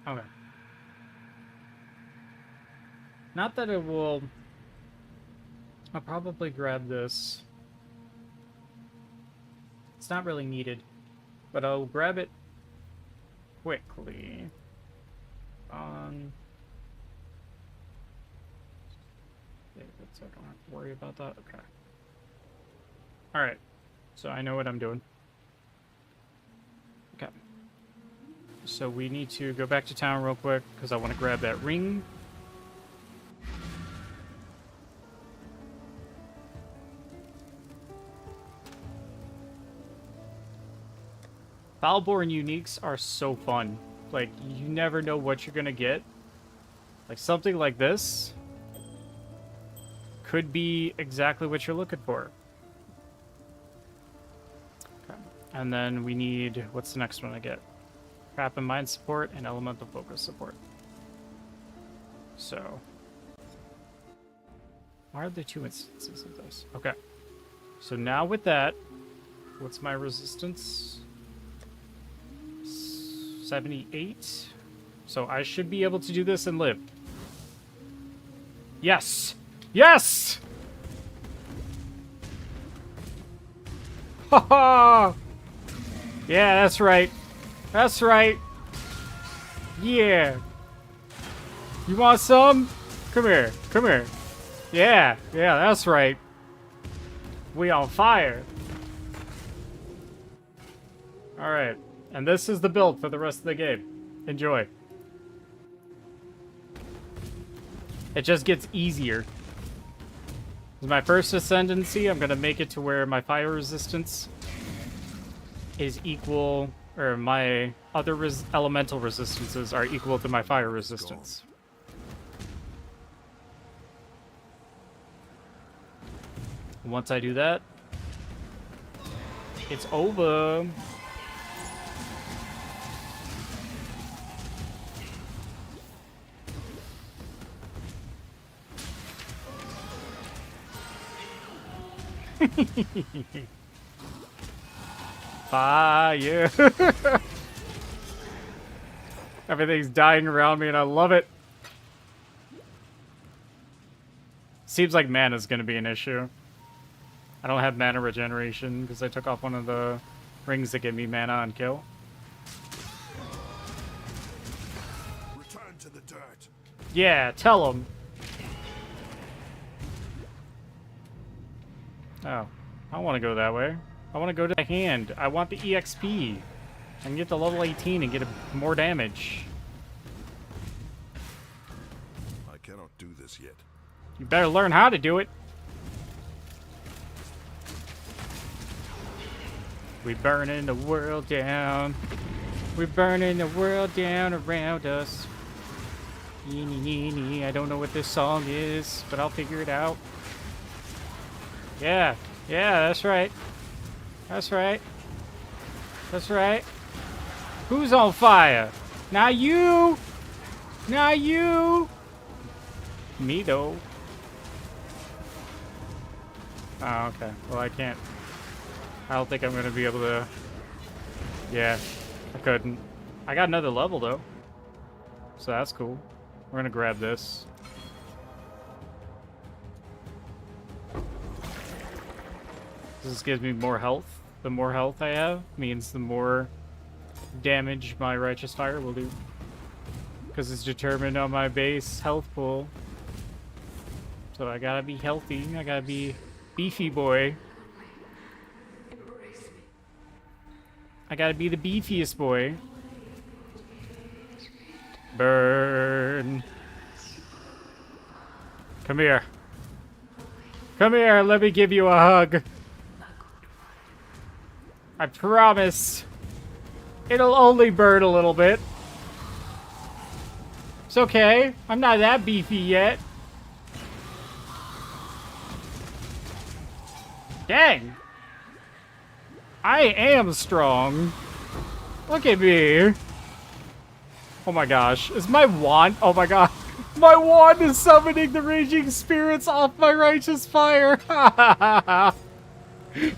Okay. Not that it will... I'll probably grab this. It's not really needed, but I'll grab it quickly. Okay, so I don't have to worry about that. Okay. Alright. So I know what I'm doing. Okay. So we need to go back to town real quick, because I want to grab that ring. Foulborn uniques are so fun. Like, you never know what you're gonna get. Like, something like this could be exactly what you're looking for. Okay. And then we need... What's the next one I get? Crap and Mind support and Elemental Focus support. So... Why are there 2 instances of this? Okay. So now with that, what's my resistance? 78. So I should be able to do this and live. Yes! Yes! Ha ha! Yeah, that's right. That's right. Yeah. You want some? Come here. Come here. Yeah. Yeah, that's right. We on fire. Alright. And this is the build for the rest of the game. Enjoy. It just gets easier. With my first ascendancy, I'm going to make it to where my fire resistance is equal, or my other elemental resistances are equal to my fire resistance. Once I do that, it's over. Fire! Everything's dying around me and I love it. Seems like mana's gonna be an issue. I don't have mana regeneration because I took off one of the rings that give me mana on kill. Return to the dirt. Yeah, tell him. Oh, I want to go that way. I want to go to the hand. I want the EXP. I can get to level 18 and get more damage. I cannot do this yet. You better learn how to do it. We burning the world down. We burning the world down around us. I don't know what this song is, but I'll figure it out. Yeah, yeah, that's right. That's right. That's right. Who's on fire? Not you! Not you! Me, though. Oh, okay. Well, I can't. I don't think I'm going to be able to... Yeah, I couldn't. I got another level, though. So that's cool. We're going to grab this. This gives me more health. The more health I have means the more damage my Righteous Fire will do. Because it's determined on my base health pool. So I gotta be healthy. I gotta be beefy boy. I gotta be the beefiest boy. Burn. Come here. Come here, let me give you a hug. I promise. It'll only burn a little bit. It's okay. I'm not that beefy yet. Dang. I am strong. Look at me. Oh my gosh. Is my wand? Oh my god. My wand is summoning the raging spirits off my righteous fire.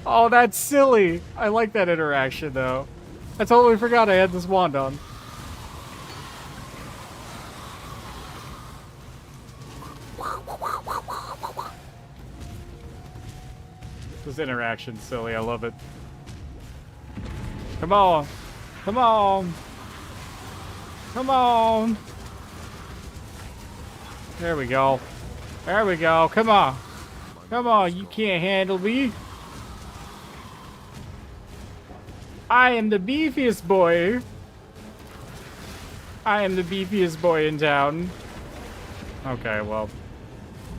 Oh, that's silly. I like that interaction though. I totally forgot I had this wand on. This interaction's silly. I love it. Come on. Come on. Come on. There we go. There we go. Come on. Come on. You can't handle me. I am the beefiest boy. I am the beefiest boy in town. Okay, well.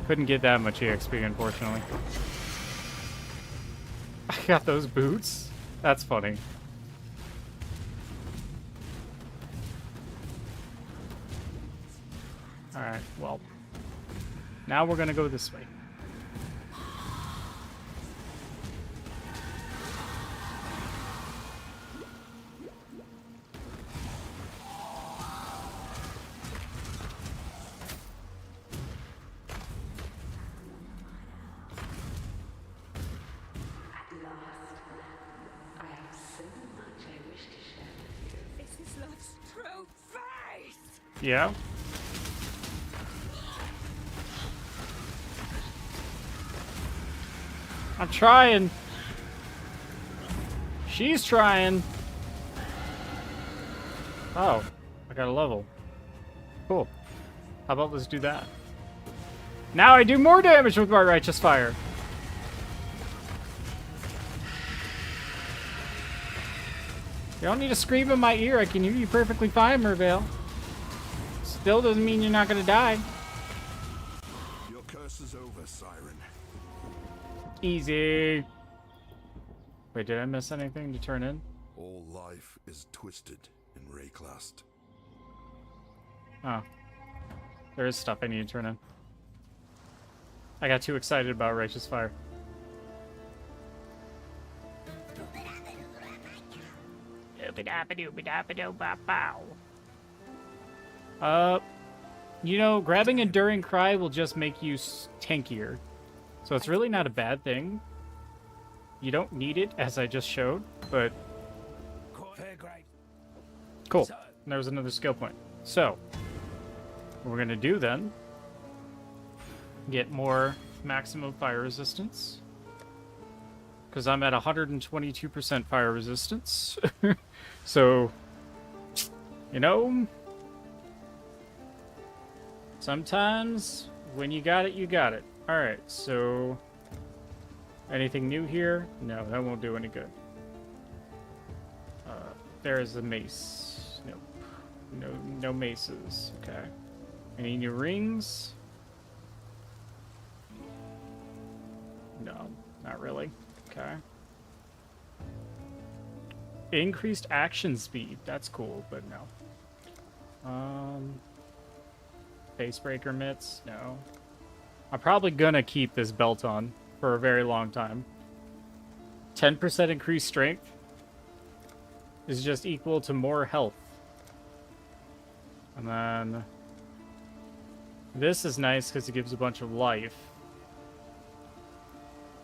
Couldn't get that much EXP, unfortunately. I got those boots. That's funny. Alright, well. Now we're gonna go this way. This is love's true face! Yeah. I'm trying. She's trying. Oh, I got a level. Cool. How about let's do that? Now I do more damage with my righteous fire. You don't need to scream in my ear. I can hear you perfectly fine, Mervale. Still doesn't mean you're not gonna die. Your curse is over, Siren. Easy. Wait, did I miss anything to turn in? All life is twisted in Rayclast. Oh. There is stuff I need to turn in. I got too excited about Righteous Fire. You know, grabbing Enduring Cry will just make you tankier. So it's really not a bad thing. You don't need it, as I just showed, but... Cool. There's another skill point. So, what we're going to do then... get more maximum fire resistance. Because I'm at 122% fire resistance. So, you know... sometimes, when you got it, you got it. Alright, so... anything new here? No, that won't do any good. There's a mace. Nope. No maces. Okay. Any new rings? No, not really. Okay. Increased action speed. That's cool, but no. Facebreaker mitts? No. I'm probably gonna keep this belt on for a very long time. 10% increased strength is just equal to more health. And then this is nice because it gives a bunch of life.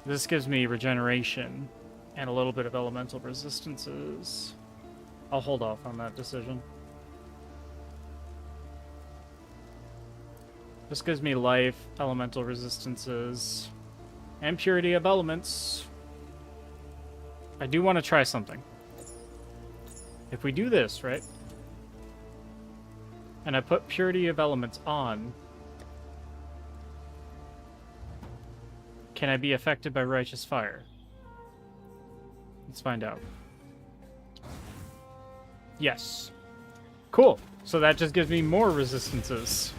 This gives me regeneration and a little bit of elemental resistances. I'll hold off on that decision. This gives me life, elemental resistances, and purity of elements. I do want to try something. If we do this, right? And I put purity of elements on, can I be affected by righteous fire? Let's find out. Yes. Cool. So that just gives me more resistances.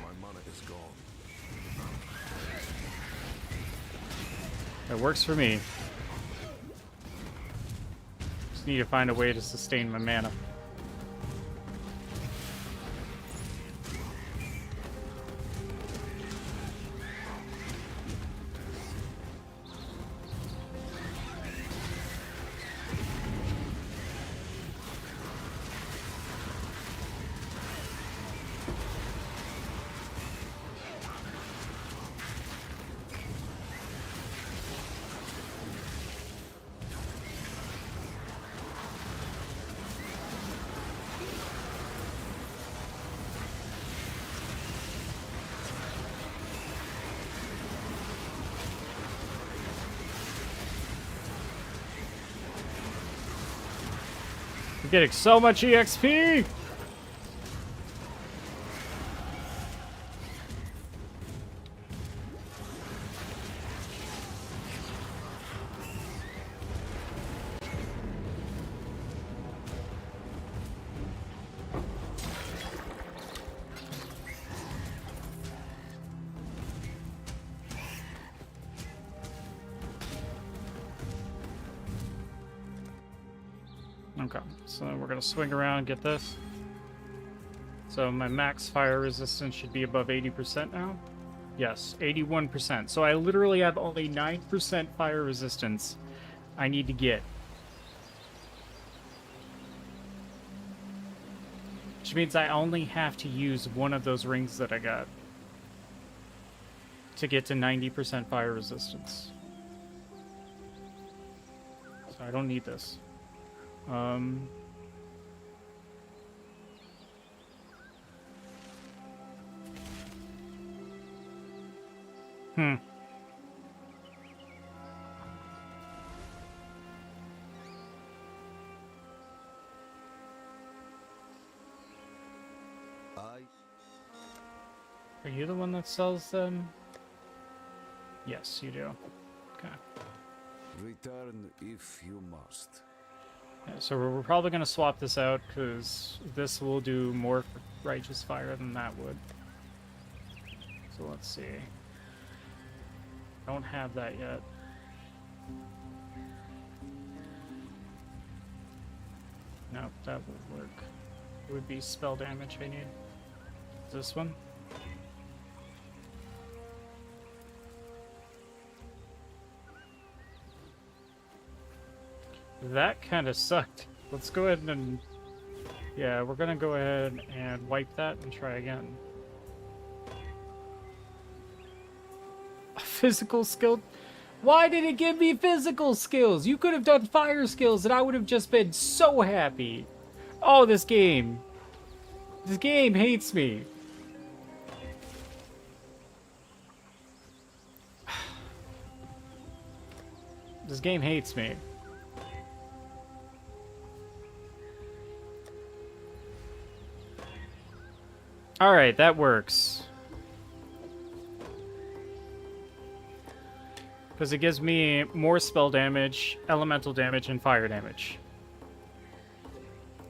My mana is gone. That works for me. Just need to find a way to sustain my mana. I'm getting so much EXP! Okay, so we're gonna swing around and get this. So my max fire resistance should be above 80% now. Yes, 81%. So I literally have only 9% fire resistance I need to get. Which means I only have to use one of those rings that I got to get to 90% fire resistance. So I don't need this. Are you the one that sells them? Yes, you do. Okay. Return if you must. Yeah, so we're probably going to swap this out, because this will do more for Righteous Fire than that would. So let's see. Don't have that yet. Nope, that would work. It would be spell damage I need. This one? That kind of sucked. Let's go ahead and... Yeah, we're gonna go ahead and wipe that and try again. A physical skill? Why did it give me physical skills? You could have done fire skills and I would have just been so happy. Oh, this game. This game hates me. This game hates me. Alright, that works. Because it gives me more spell damage, elemental damage, and fire damage.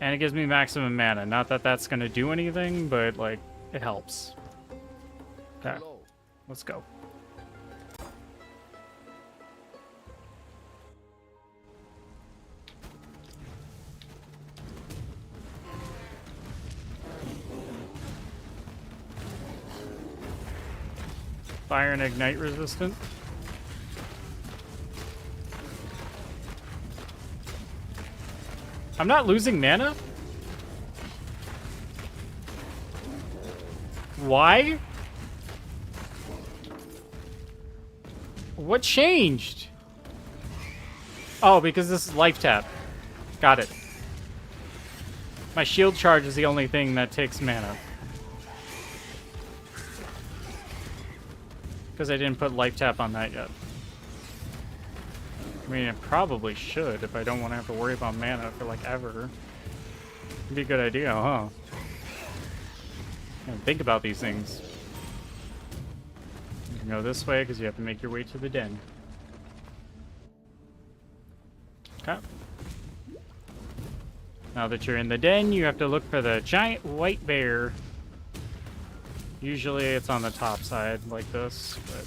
And it gives me maximum mana. Not that that's going to do anything, but, like, it helps. Okay, let's go. Fire and ignite resistant. I'm not losing mana? Why? What changed? Oh, because this is life tap. Got it. My shield charge is the only thing that takes mana. Because I didn't put life tap on that yet. I mean, it probably should if I don't want to have to worry about mana for like ever. It'd be a good idea, huh? And think about these things. You can go this way because you have to make your way to the den. Okay. Now that you're in the den, you have to look for the giant white bear. Usually it's on the top side like this, but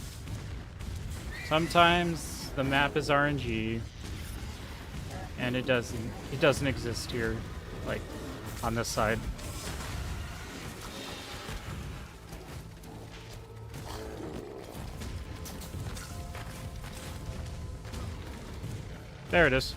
sometimes the map is RNG and it doesn't exist here, like on this side. There it is.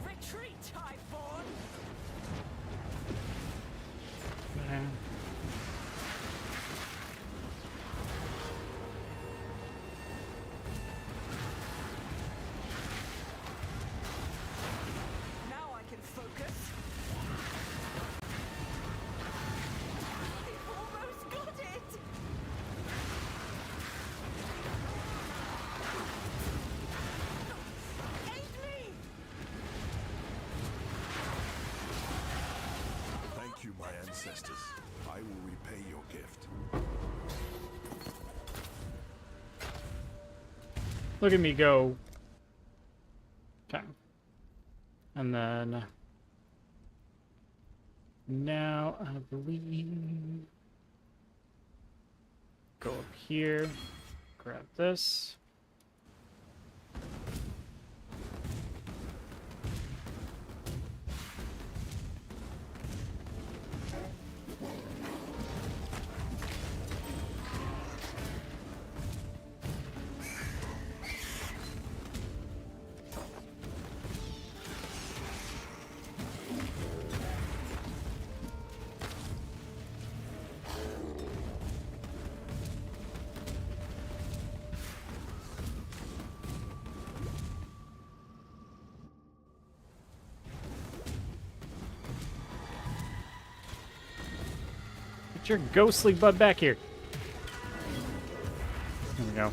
Retreat, Highborn! Now I can focus. We've almost got it! Aid me! Thank you, my ancestors. I will repay your gift. Look at me go. Okay. And then now I believe go up here, grab this. Get your ghostly butt back here. There we go.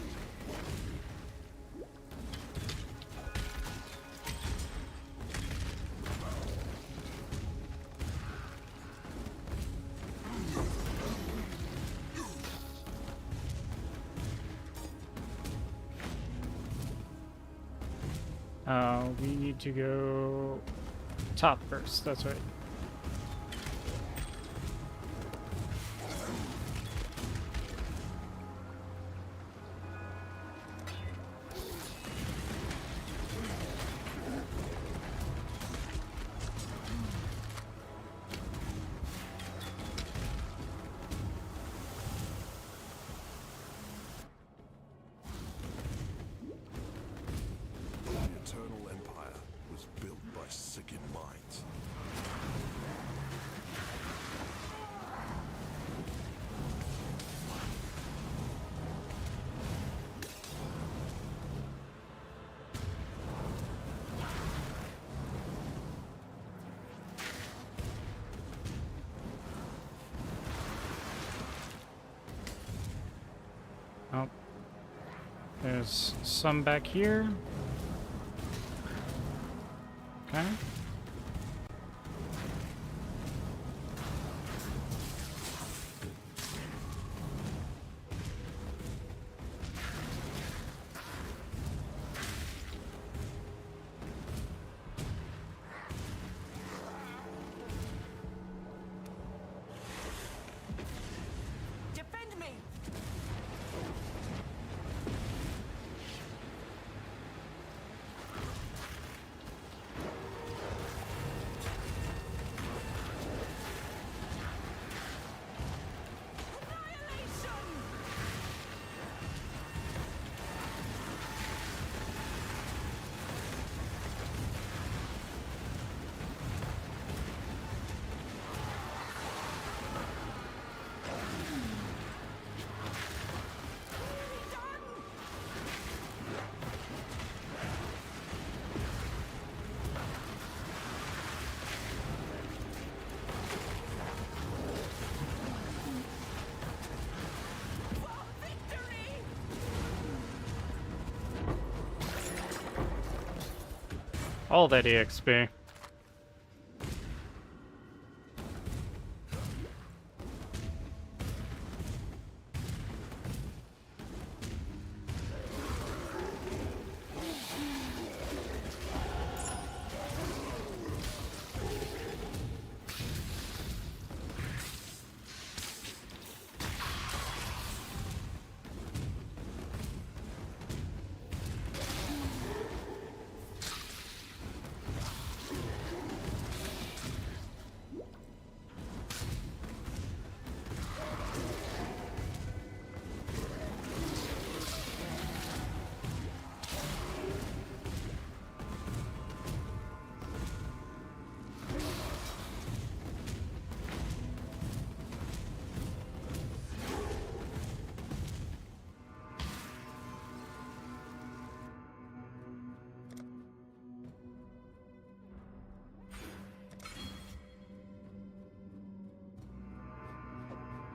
We need to go top first. That's right. The Eternal Empire was built by Sigyn minds. Oh. There's some back here. Okay. Defend me! All that EXP.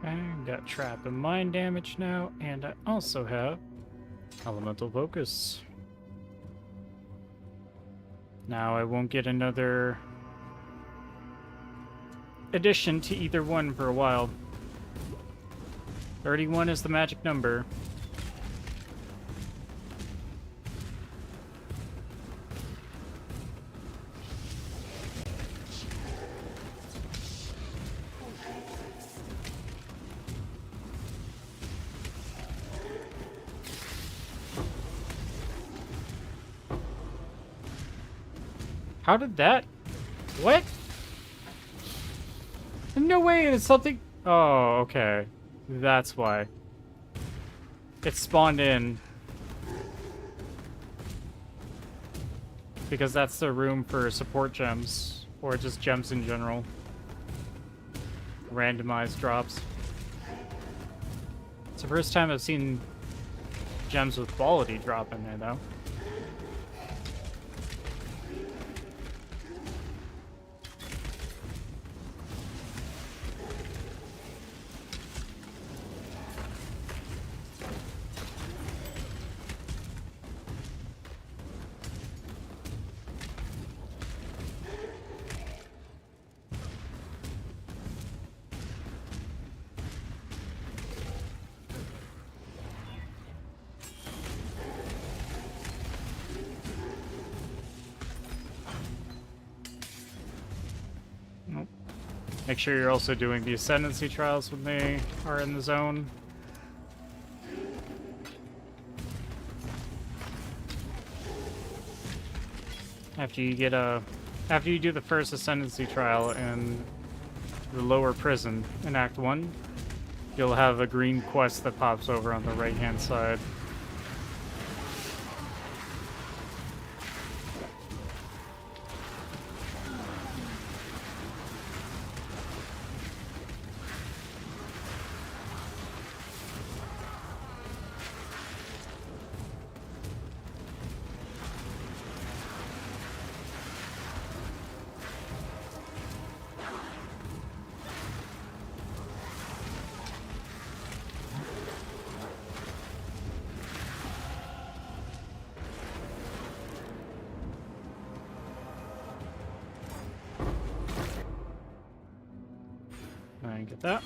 I got trap and mind damage now, and I also have elemental focus. Now I won't get another addition to either one for a while. 31 is the magic number. How did that? What? No way, it's something. Oh, okay. That's why. It spawned in. Because that's the room for support gems. Or just gems in general. Randomized drops. It's the first time I've seen gems with quality drop in there, though. Make sure you're also doing the Ascendancy trials when they are in the zone. After you do the first Ascendancy trial in the lower prison in Act 1, you'll have a green quest that pops over on the right-hand side. Get that.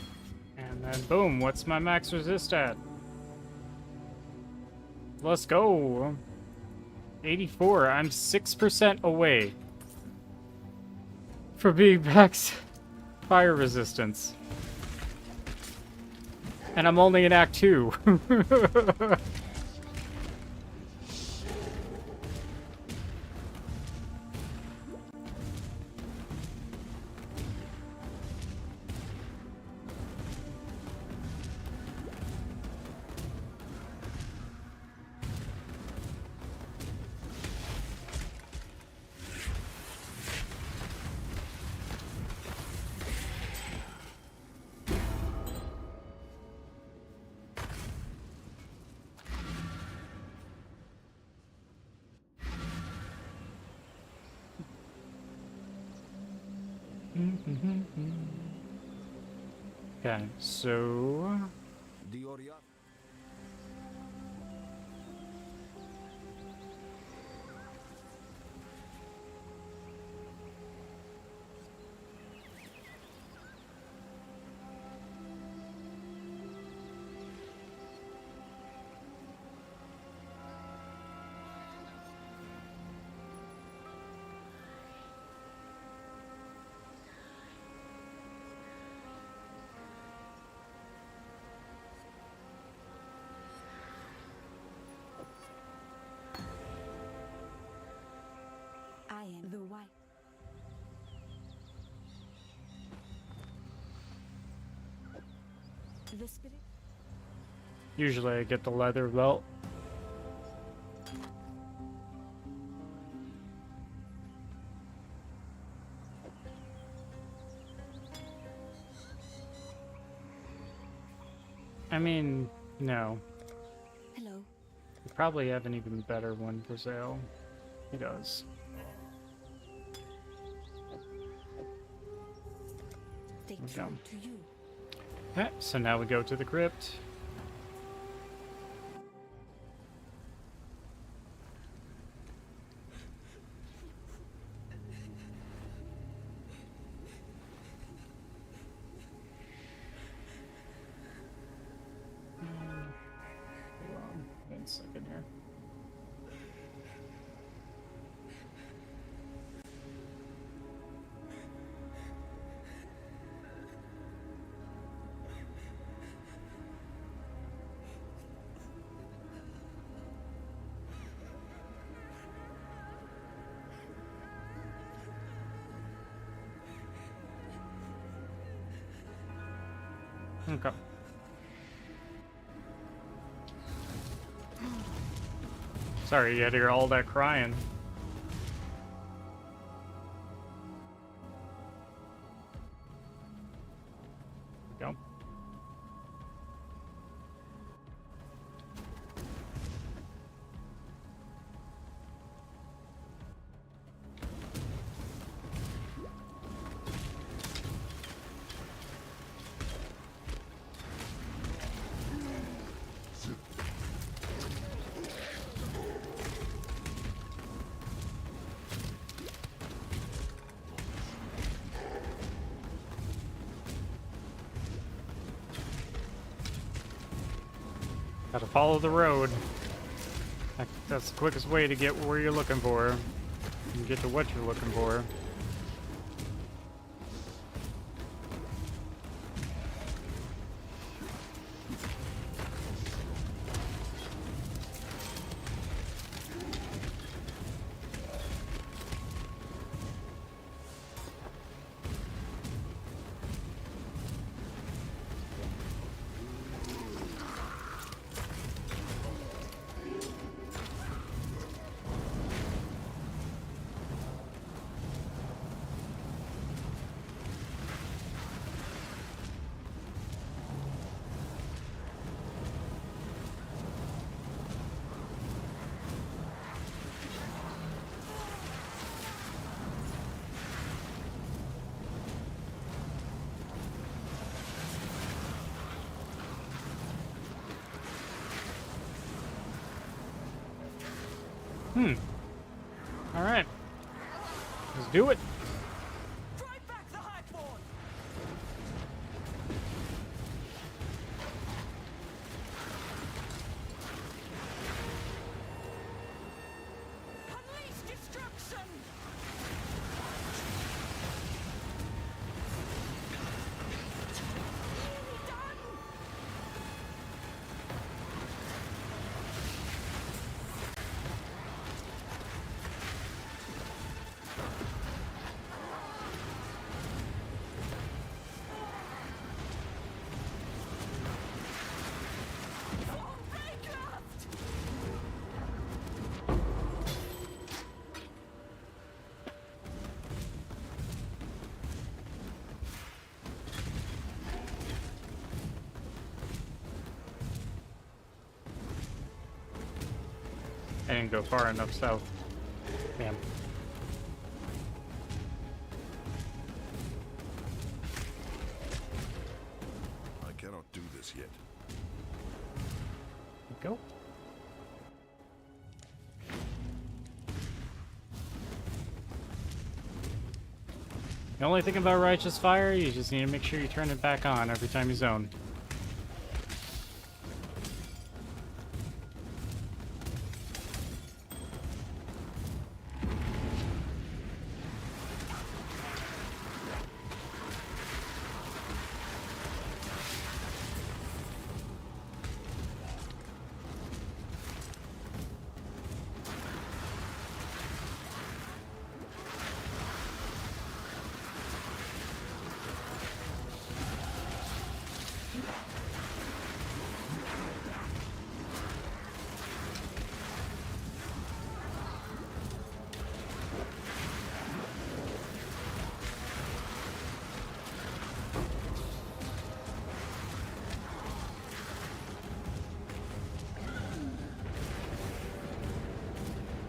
And then boom, what's my max resist at? Let's go. 84. I'm 6% away from being max fire resistance. And I'm only in Act 2. Okay, so The spirit. Usually I get the leather belt. I mean, no. Hello. We probably have an even better one for sale. He does. Stay Okay. true to you. Okay, so now we go to the crypt. Hold on, wait a second here. Okay. Sorry, you had to hear all that crying. Go. Gotta follow the road. That's the quickest way to get where you're looking for. And get to what you're looking for. Alright. Let's do it. Drive back the Highborn! Unleash destruction! Nearly done! I didn't go far enough south. Damn. I cannot do this yet. Go. The only thing about Righteous Fire, you just need to make sure you turn it back on every time you zone.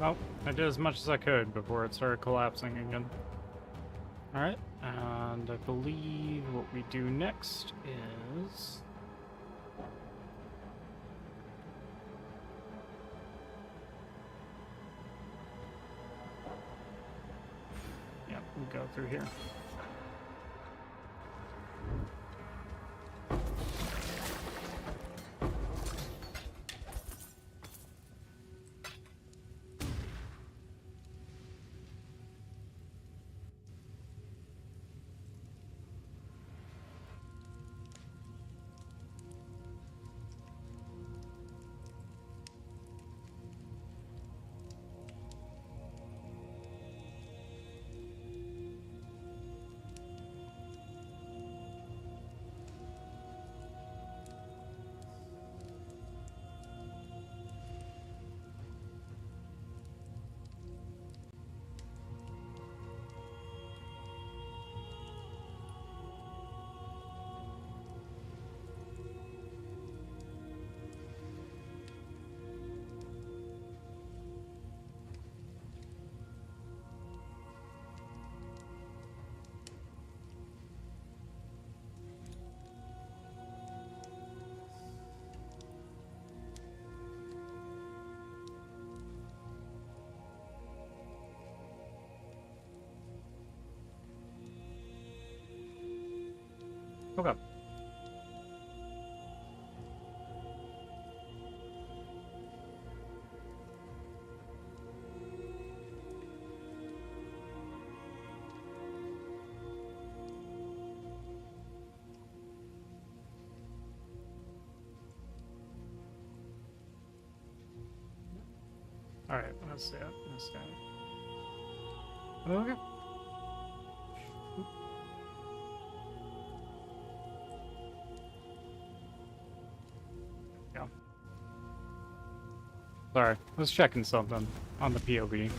Well, I did as much as I could before it started collapsing again. Alright, and I believe what we do next is... Yep, we go through here. Okay. Alright, let's see it. Let's see it. Okay. Yeah. Sorry, I was checking something on the POV.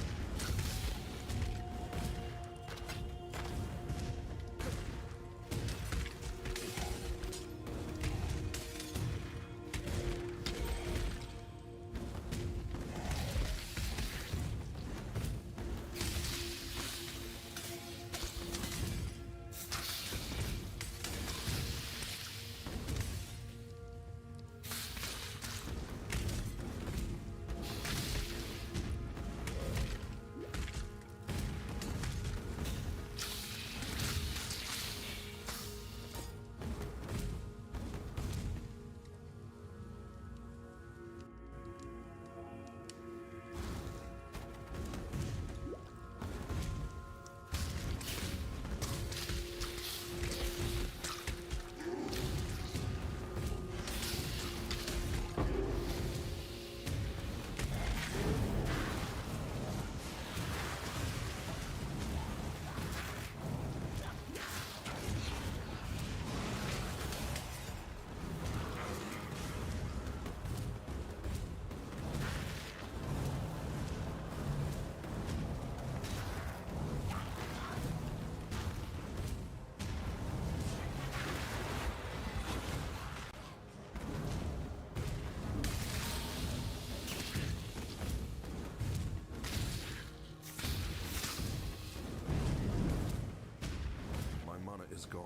My mana is gone.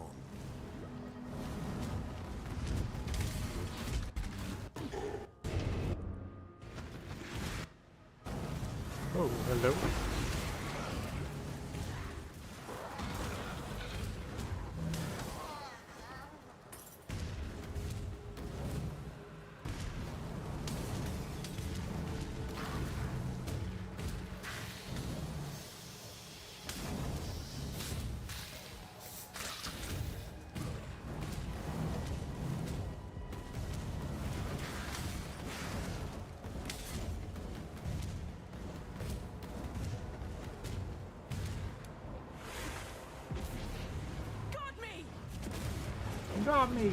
Oh, hello. Got me! Got me!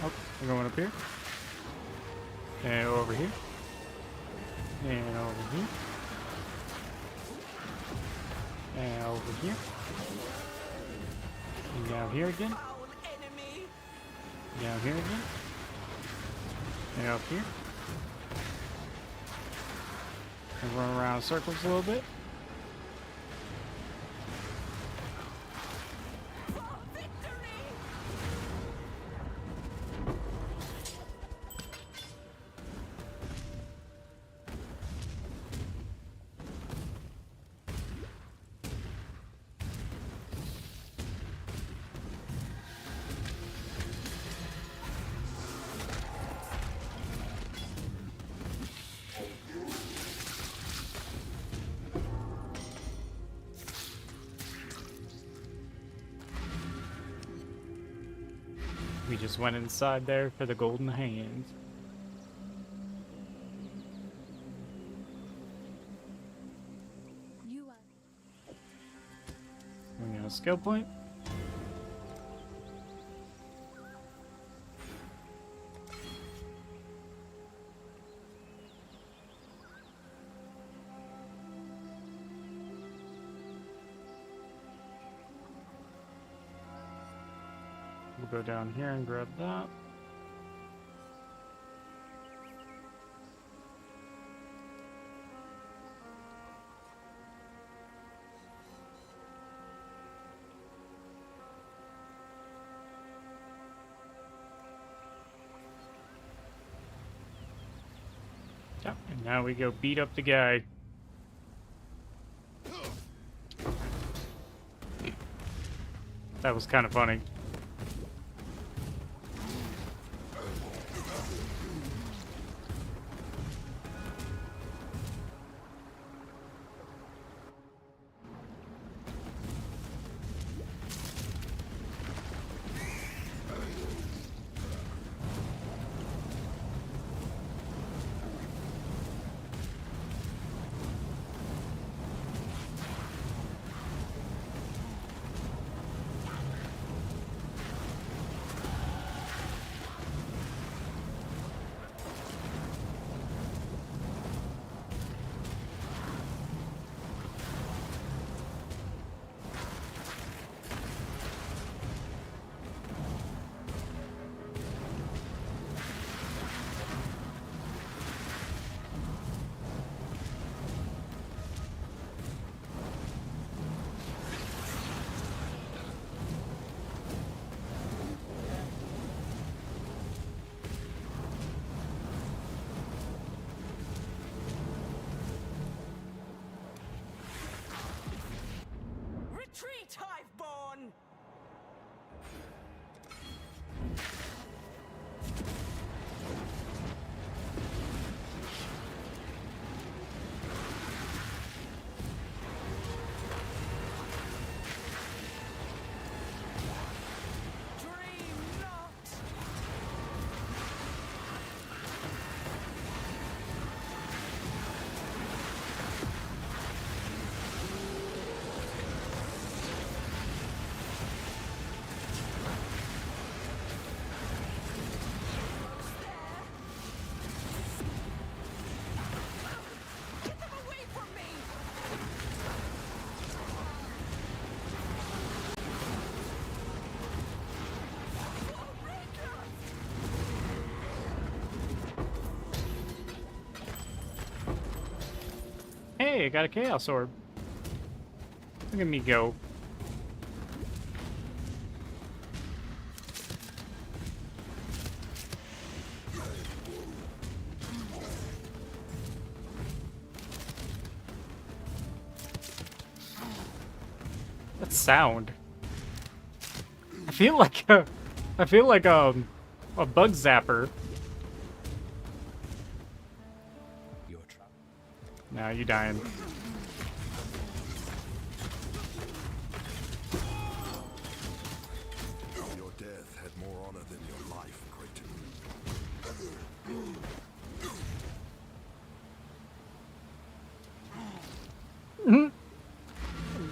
Oh, we're going up here. And over here. And over here. And over here. And down here again. Foul enemy! Down here again. And up here. And run around in circles a little bit. We just went inside there for the golden hand. You are. We got a skill point. We'll go down here and grab that. Yep, and now we go beat up the guy. That was kind of funny. Retreat, Hiveborn! Dream not! Get them away from me! Hey, I got a Chaos Orb. Look at me go. That sound. I feel like a bug zapper. Your trap. Now you dying. Your death had more honor than your life, Creighton.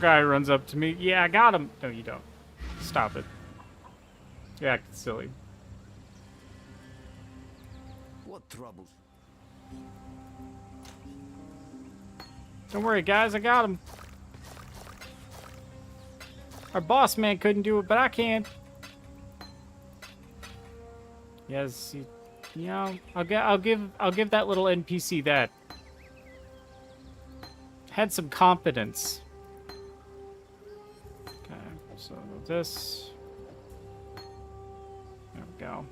Guy runs up to me. Yeah, I got him. No, you don't. Stop it. You're acting silly. What troubles? Don't worry, guys. I got him. Our boss man couldn't do it, but I can. Yes, you know, I'll give that little NPC that. had some competence. Okay, so this. There we go.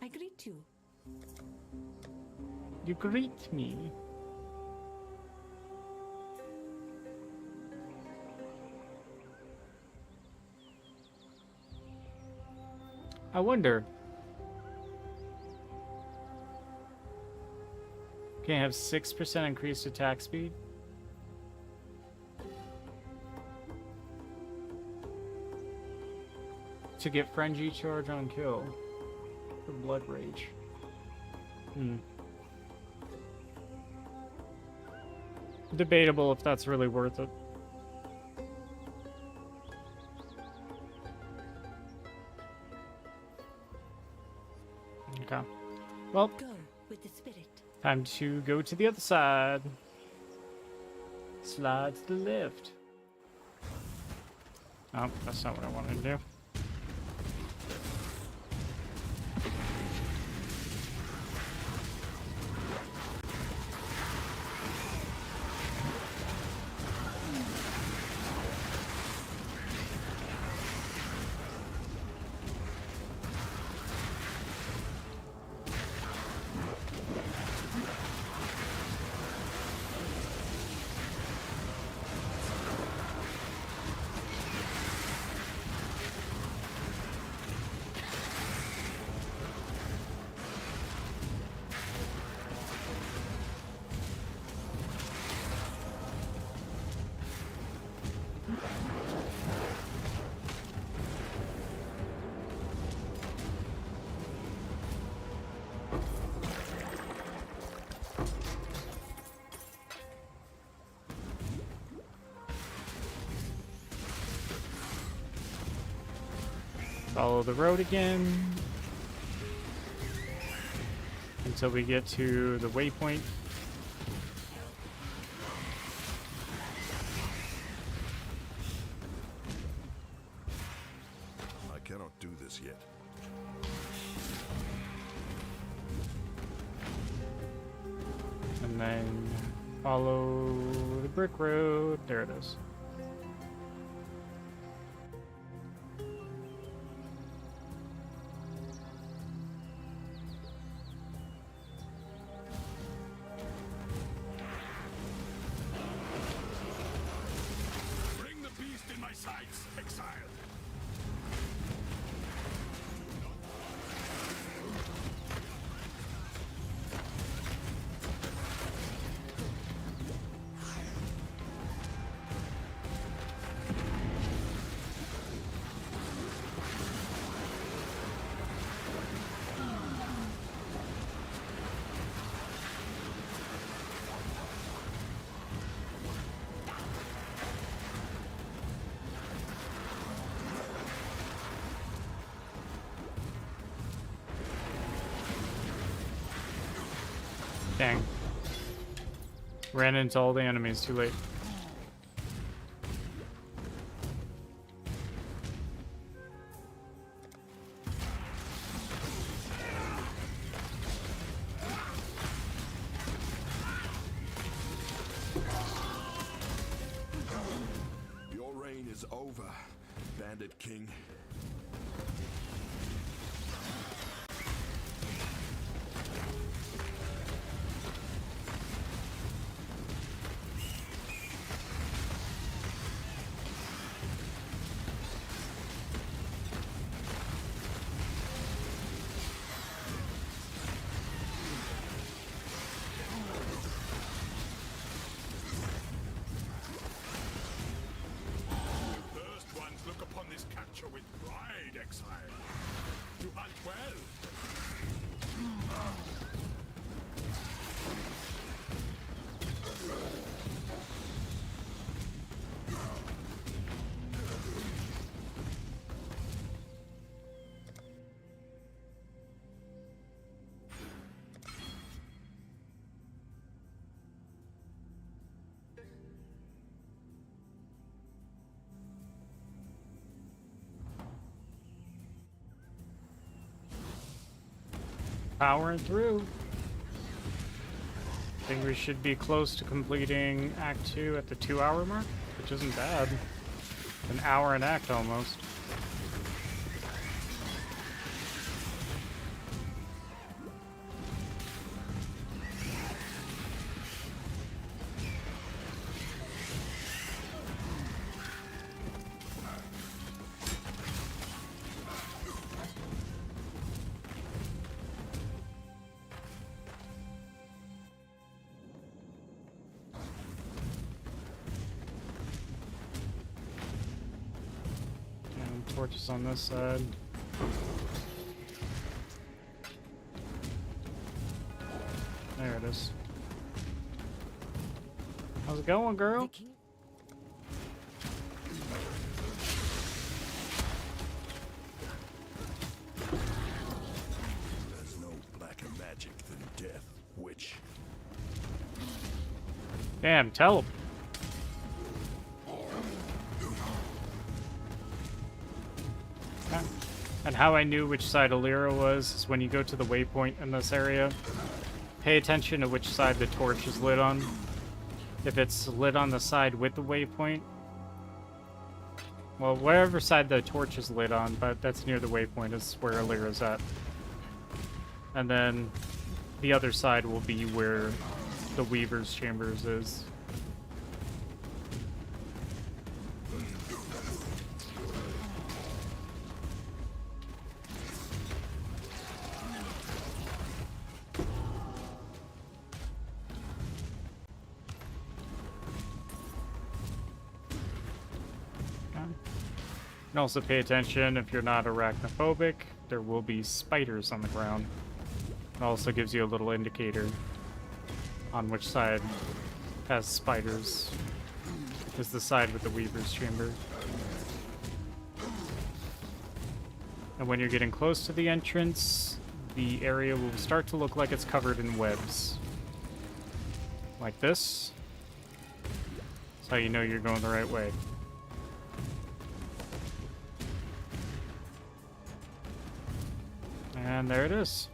I greet you. You greet me. I wonder. Can I have 6% increased attack speed? To get frenzy charge on kill. For blood rage. Debatable if that's really worth it. Okay. Well, Go with the spirit. time to go to the other side. Slide to the left. Oh, that's not what I wanted to do. Follow the road again until we get to the waypoint. I cannot do this yet. And then follow the brick road. There it is. Bring the beast in my sights, Exile. Dang. Ran into all the enemies too late. Your reign is over, Bandit King. First ones look upon this capture with pride, Exile. You hunt well. Powering through. think we should be close to completing Act 2 at the 2-hour mark, which isn't bad. An hour an act almost. Torches on this side. There it is. How's it going, girl? There's no blacker magic than death, witch. Damn, tell him. And how I knew which side Alira was is when you go to the waypoint in this area, pay attention to which side the torch is lit on. If it's lit on the side with the waypoint, well, wherever side the torch is lit on, but that's near the waypoint is where Alira's at. And then the other side will be where the Weaver's Chambers is. And also pay attention if you're not arachnophobic, there will be spiders on the ground. It also gives you a little indicator on which side has spiders. Is the side with the Weaver's Chamber. And when you're getting close to the entrance, the area will start to look like it's covered in webs. Like this. That's how you know you're going the right way. And there it is.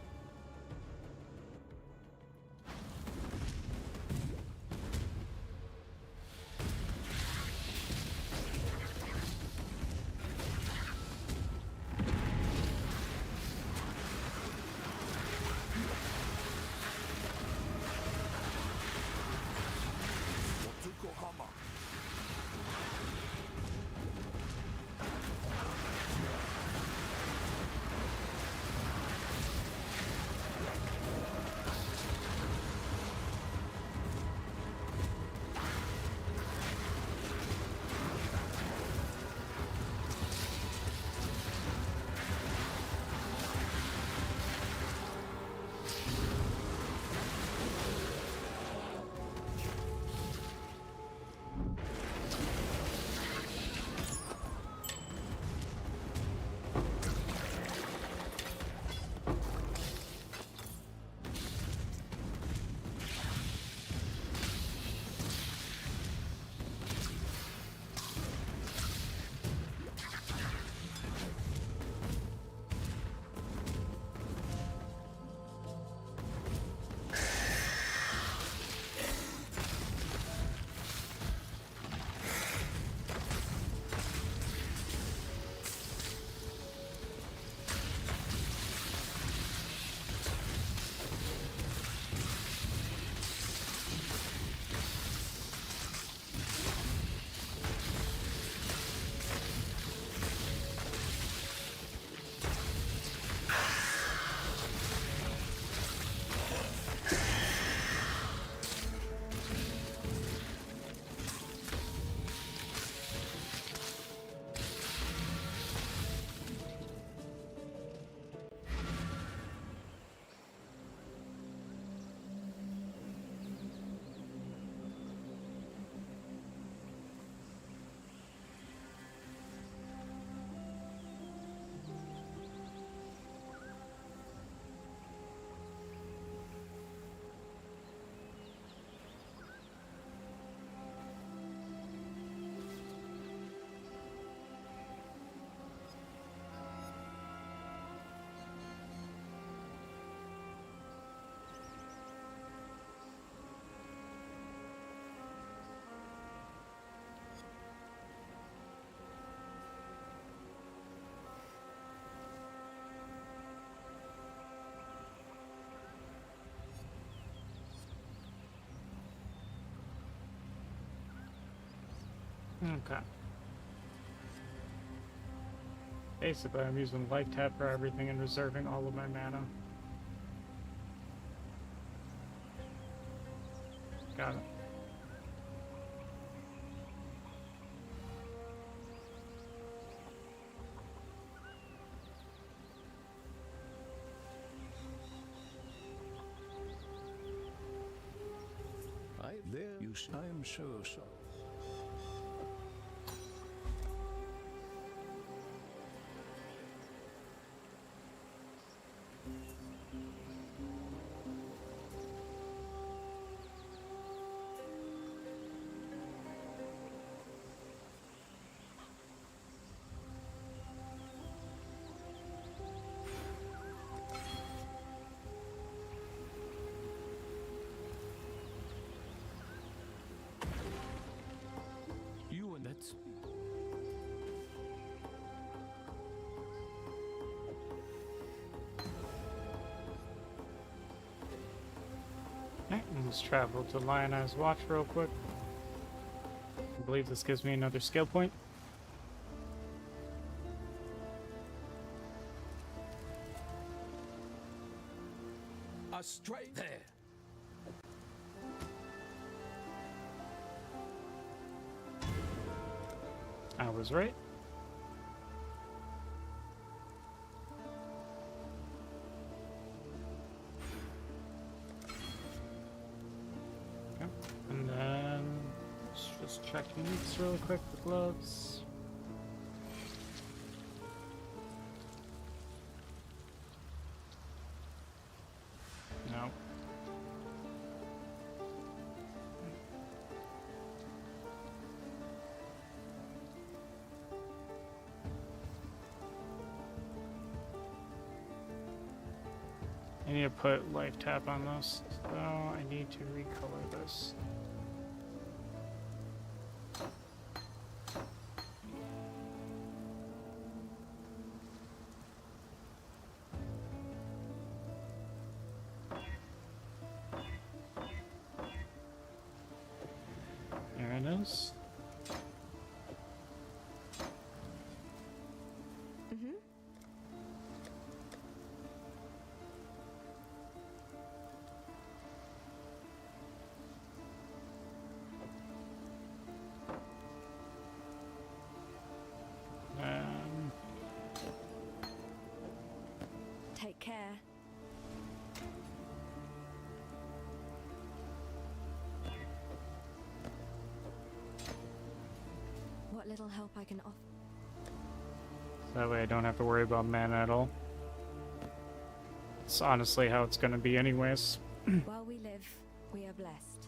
Okay. Basically, I'm using life tap for everything and reserving all of my mana. Got it. I am so sorry. You and that's Okay, let's travel to Lionized Watch real quick. I believe this gives me another skill point. straight there. I was right. Okay. And then let's just check uniques really quick for gloves. No. I need to put life tap on this, so I need to recolor this. There it is. Take care. What little help I can offer. That way I don't have to worry about mana at all. It's honestly how it's gonna be anyways. While we live, we are blessed.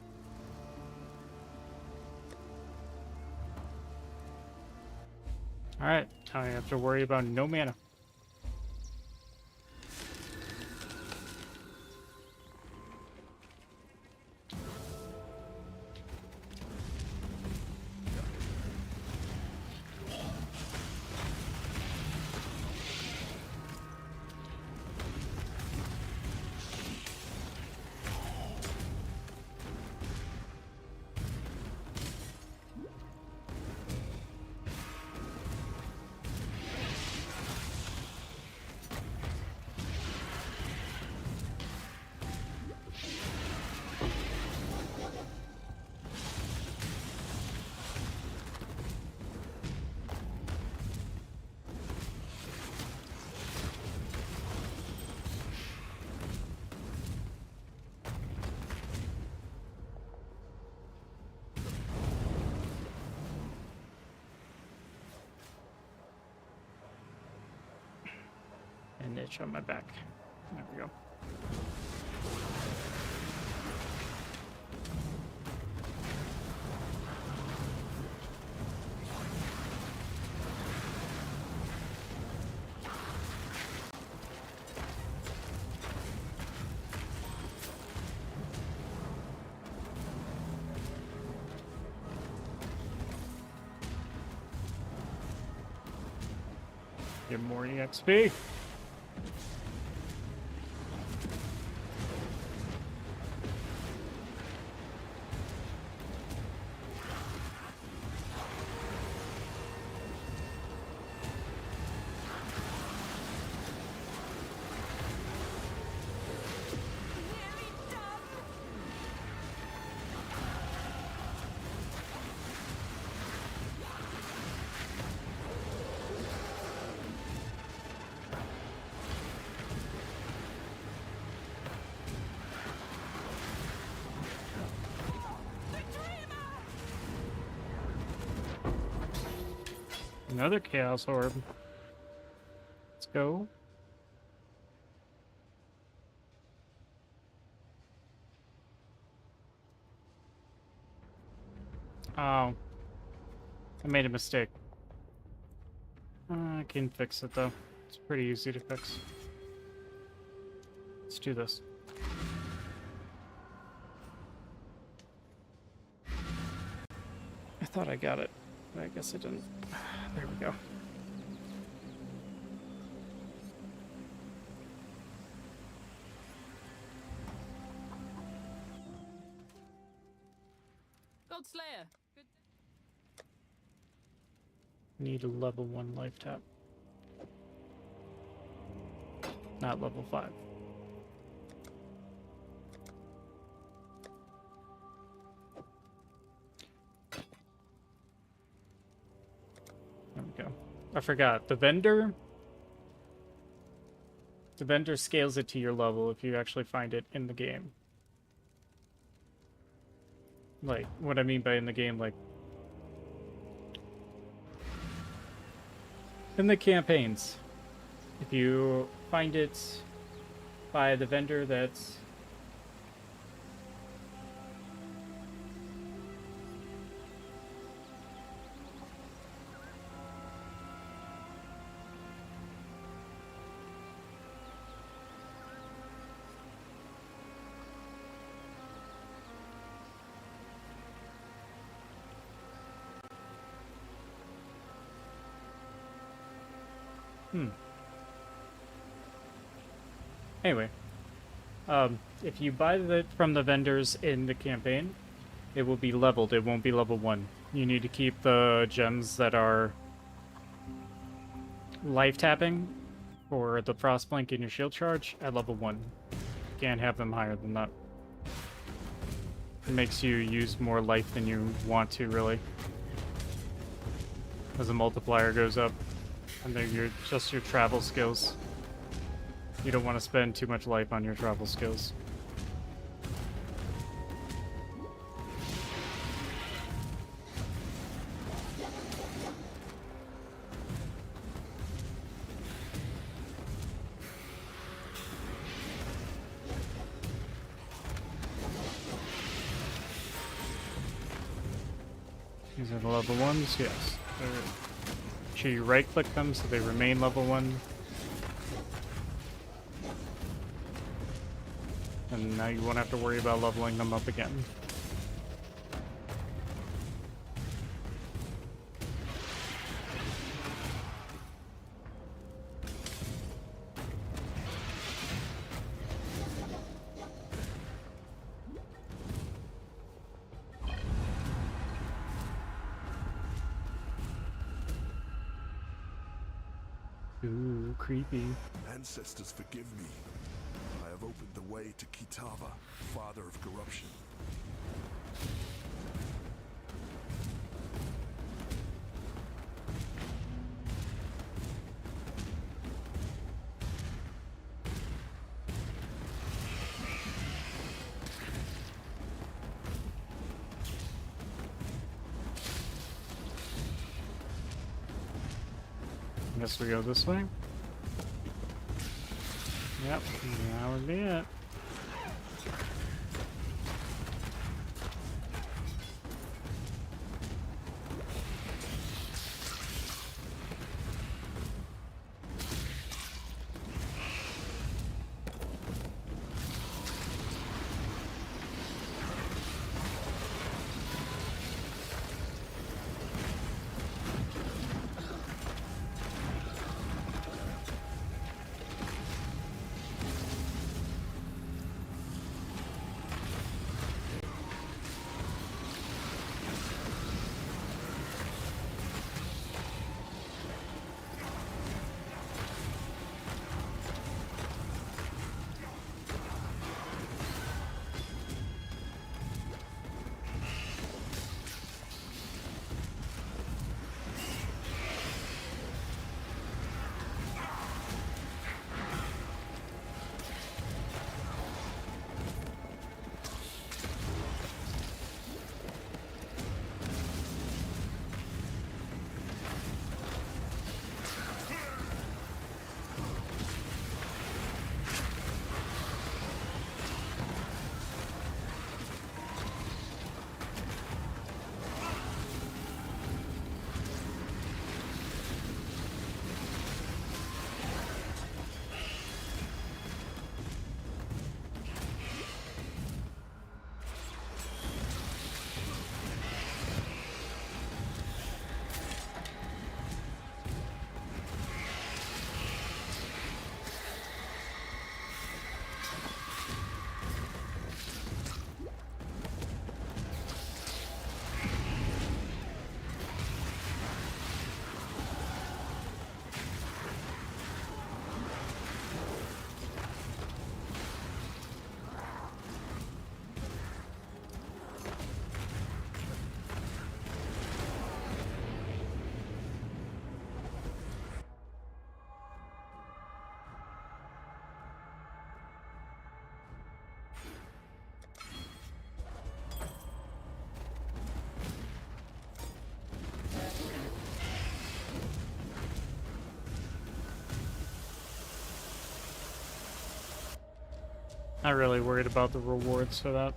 Alright, now I have to worry about no mana. And itch on my back. There we go. Get more EXP. Another Chaos Orb. Let's go. Oh. I made a mistake. I can fix it though. It's pretty easy to fix. Let's do this. I thought I got it, but I guess I didn't. There we go. God Slayer. Good. Need a level 1 life tap. Not level 5. There we go. I forgot. The vendor scales it to your level if you actually find it in the game. Like, what I mean by in the game, like, in the campaigns. If you find it by the vendor that's Anyway, if you buy it from the vendors in the campaign, it will be leveled. It won't be level 1. You need to keep the gems that are life tapping for the Frostblink and your shield charge at level 1. You can't have them higher than that. It makes you use more life than you want to, really. As the multiplier goes up. And then just your travel skills. You don't want to spend too much life on your travel skills. These are the level 1s? Yes. Make sure you right click them so they remain level 1. And now you won't have to worry about leveling them up again. Ooh, creepy. Ancestors, forgive me. I have opened the way to Kitava, father of corruption. Guess we go this way. Yep, that would be it. Not really worried about the rewards for that.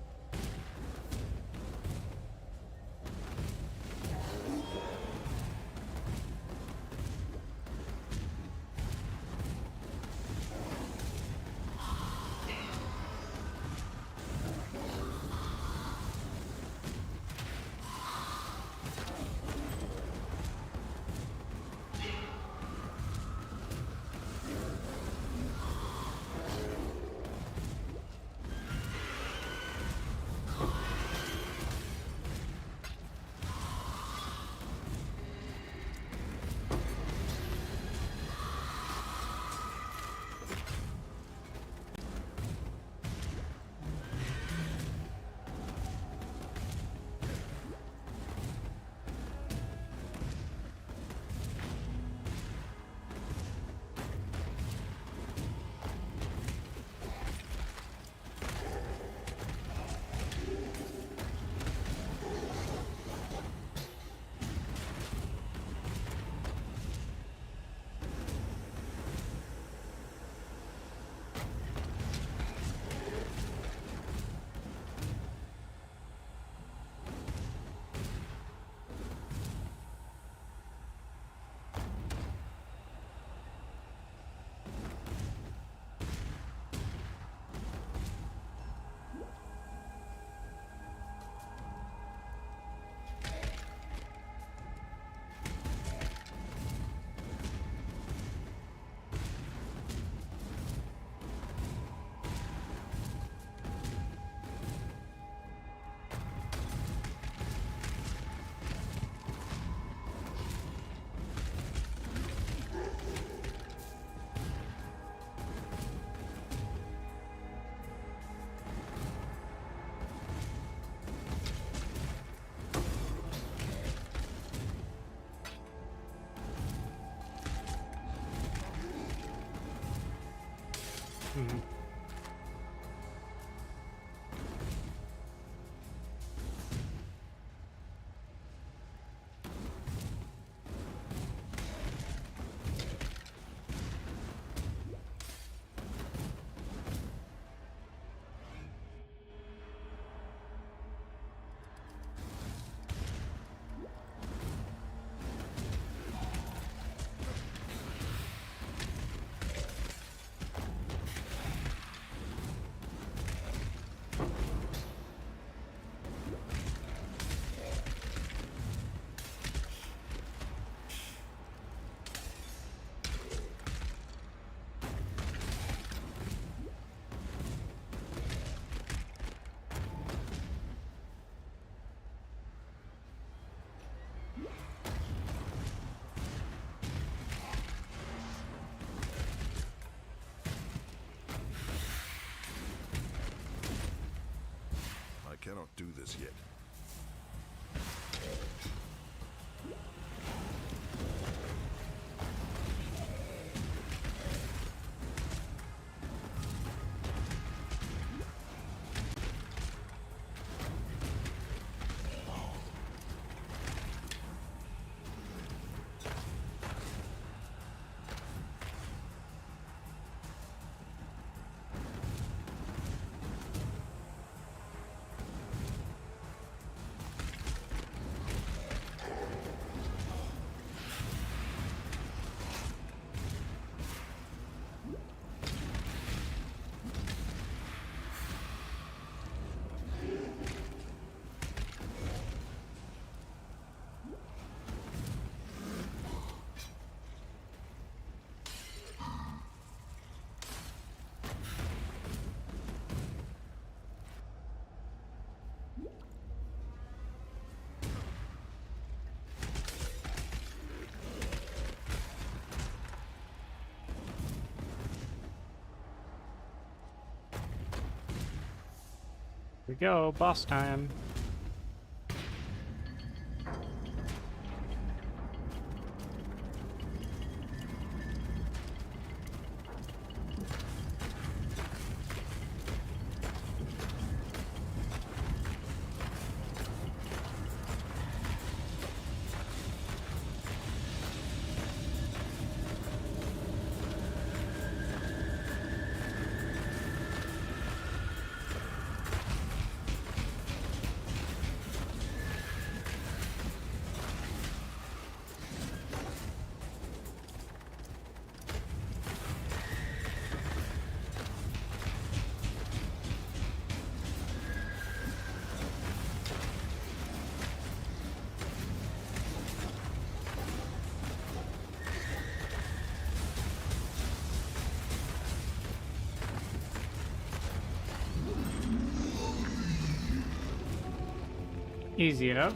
I cannot do this yet. Here we go, boss time. Easy enough.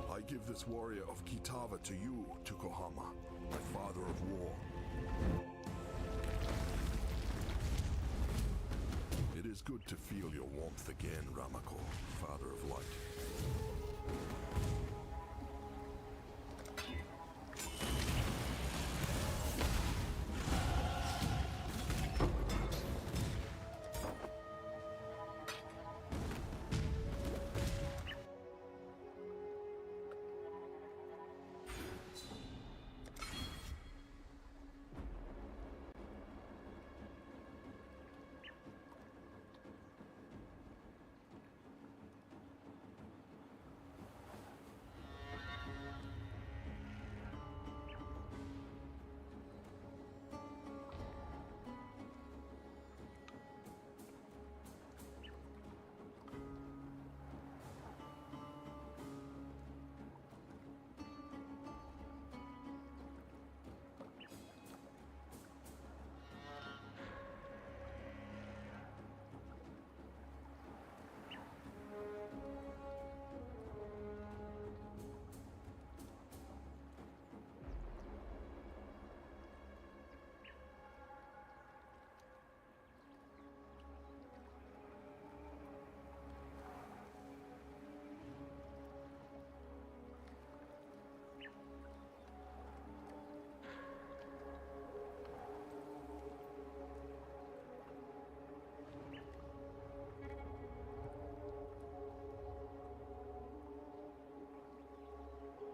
I give this warrior of Kitava to you, Tukohama, my father of war. It is good to feel your warmth again, Ramako, father of light.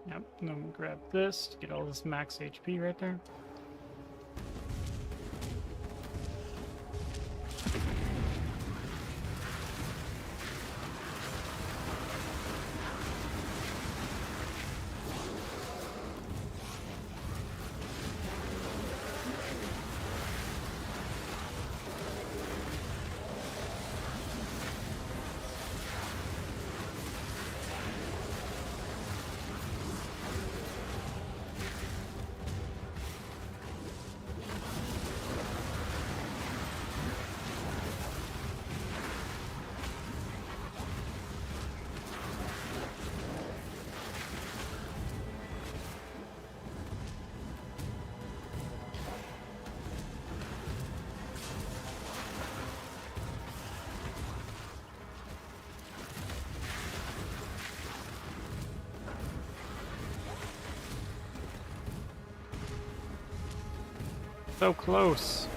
Yep, and then we'll grab this to get all this max HP right there. So close.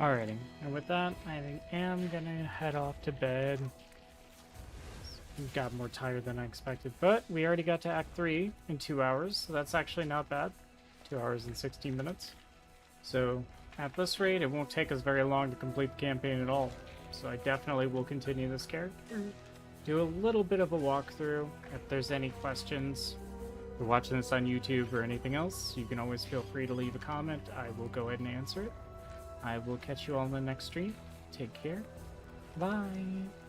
Alrighty, and with that, I am gonna head off to bed. Got more tired than I expected, but we already got to Act 3 in 2 hours, so that's actually not bad. 2 hours and 16 minutes. So, at this rate, it won't take us very long to complete the campaign at all. so I definitely will continue this character. Do a little bit of a walkthrough. If there's any questions, if you're watching this on YouTube or anything else, you can always feel free to leave a comment. I will go ahead and answer it. I will catch you all in the next stream. Take care. Bye.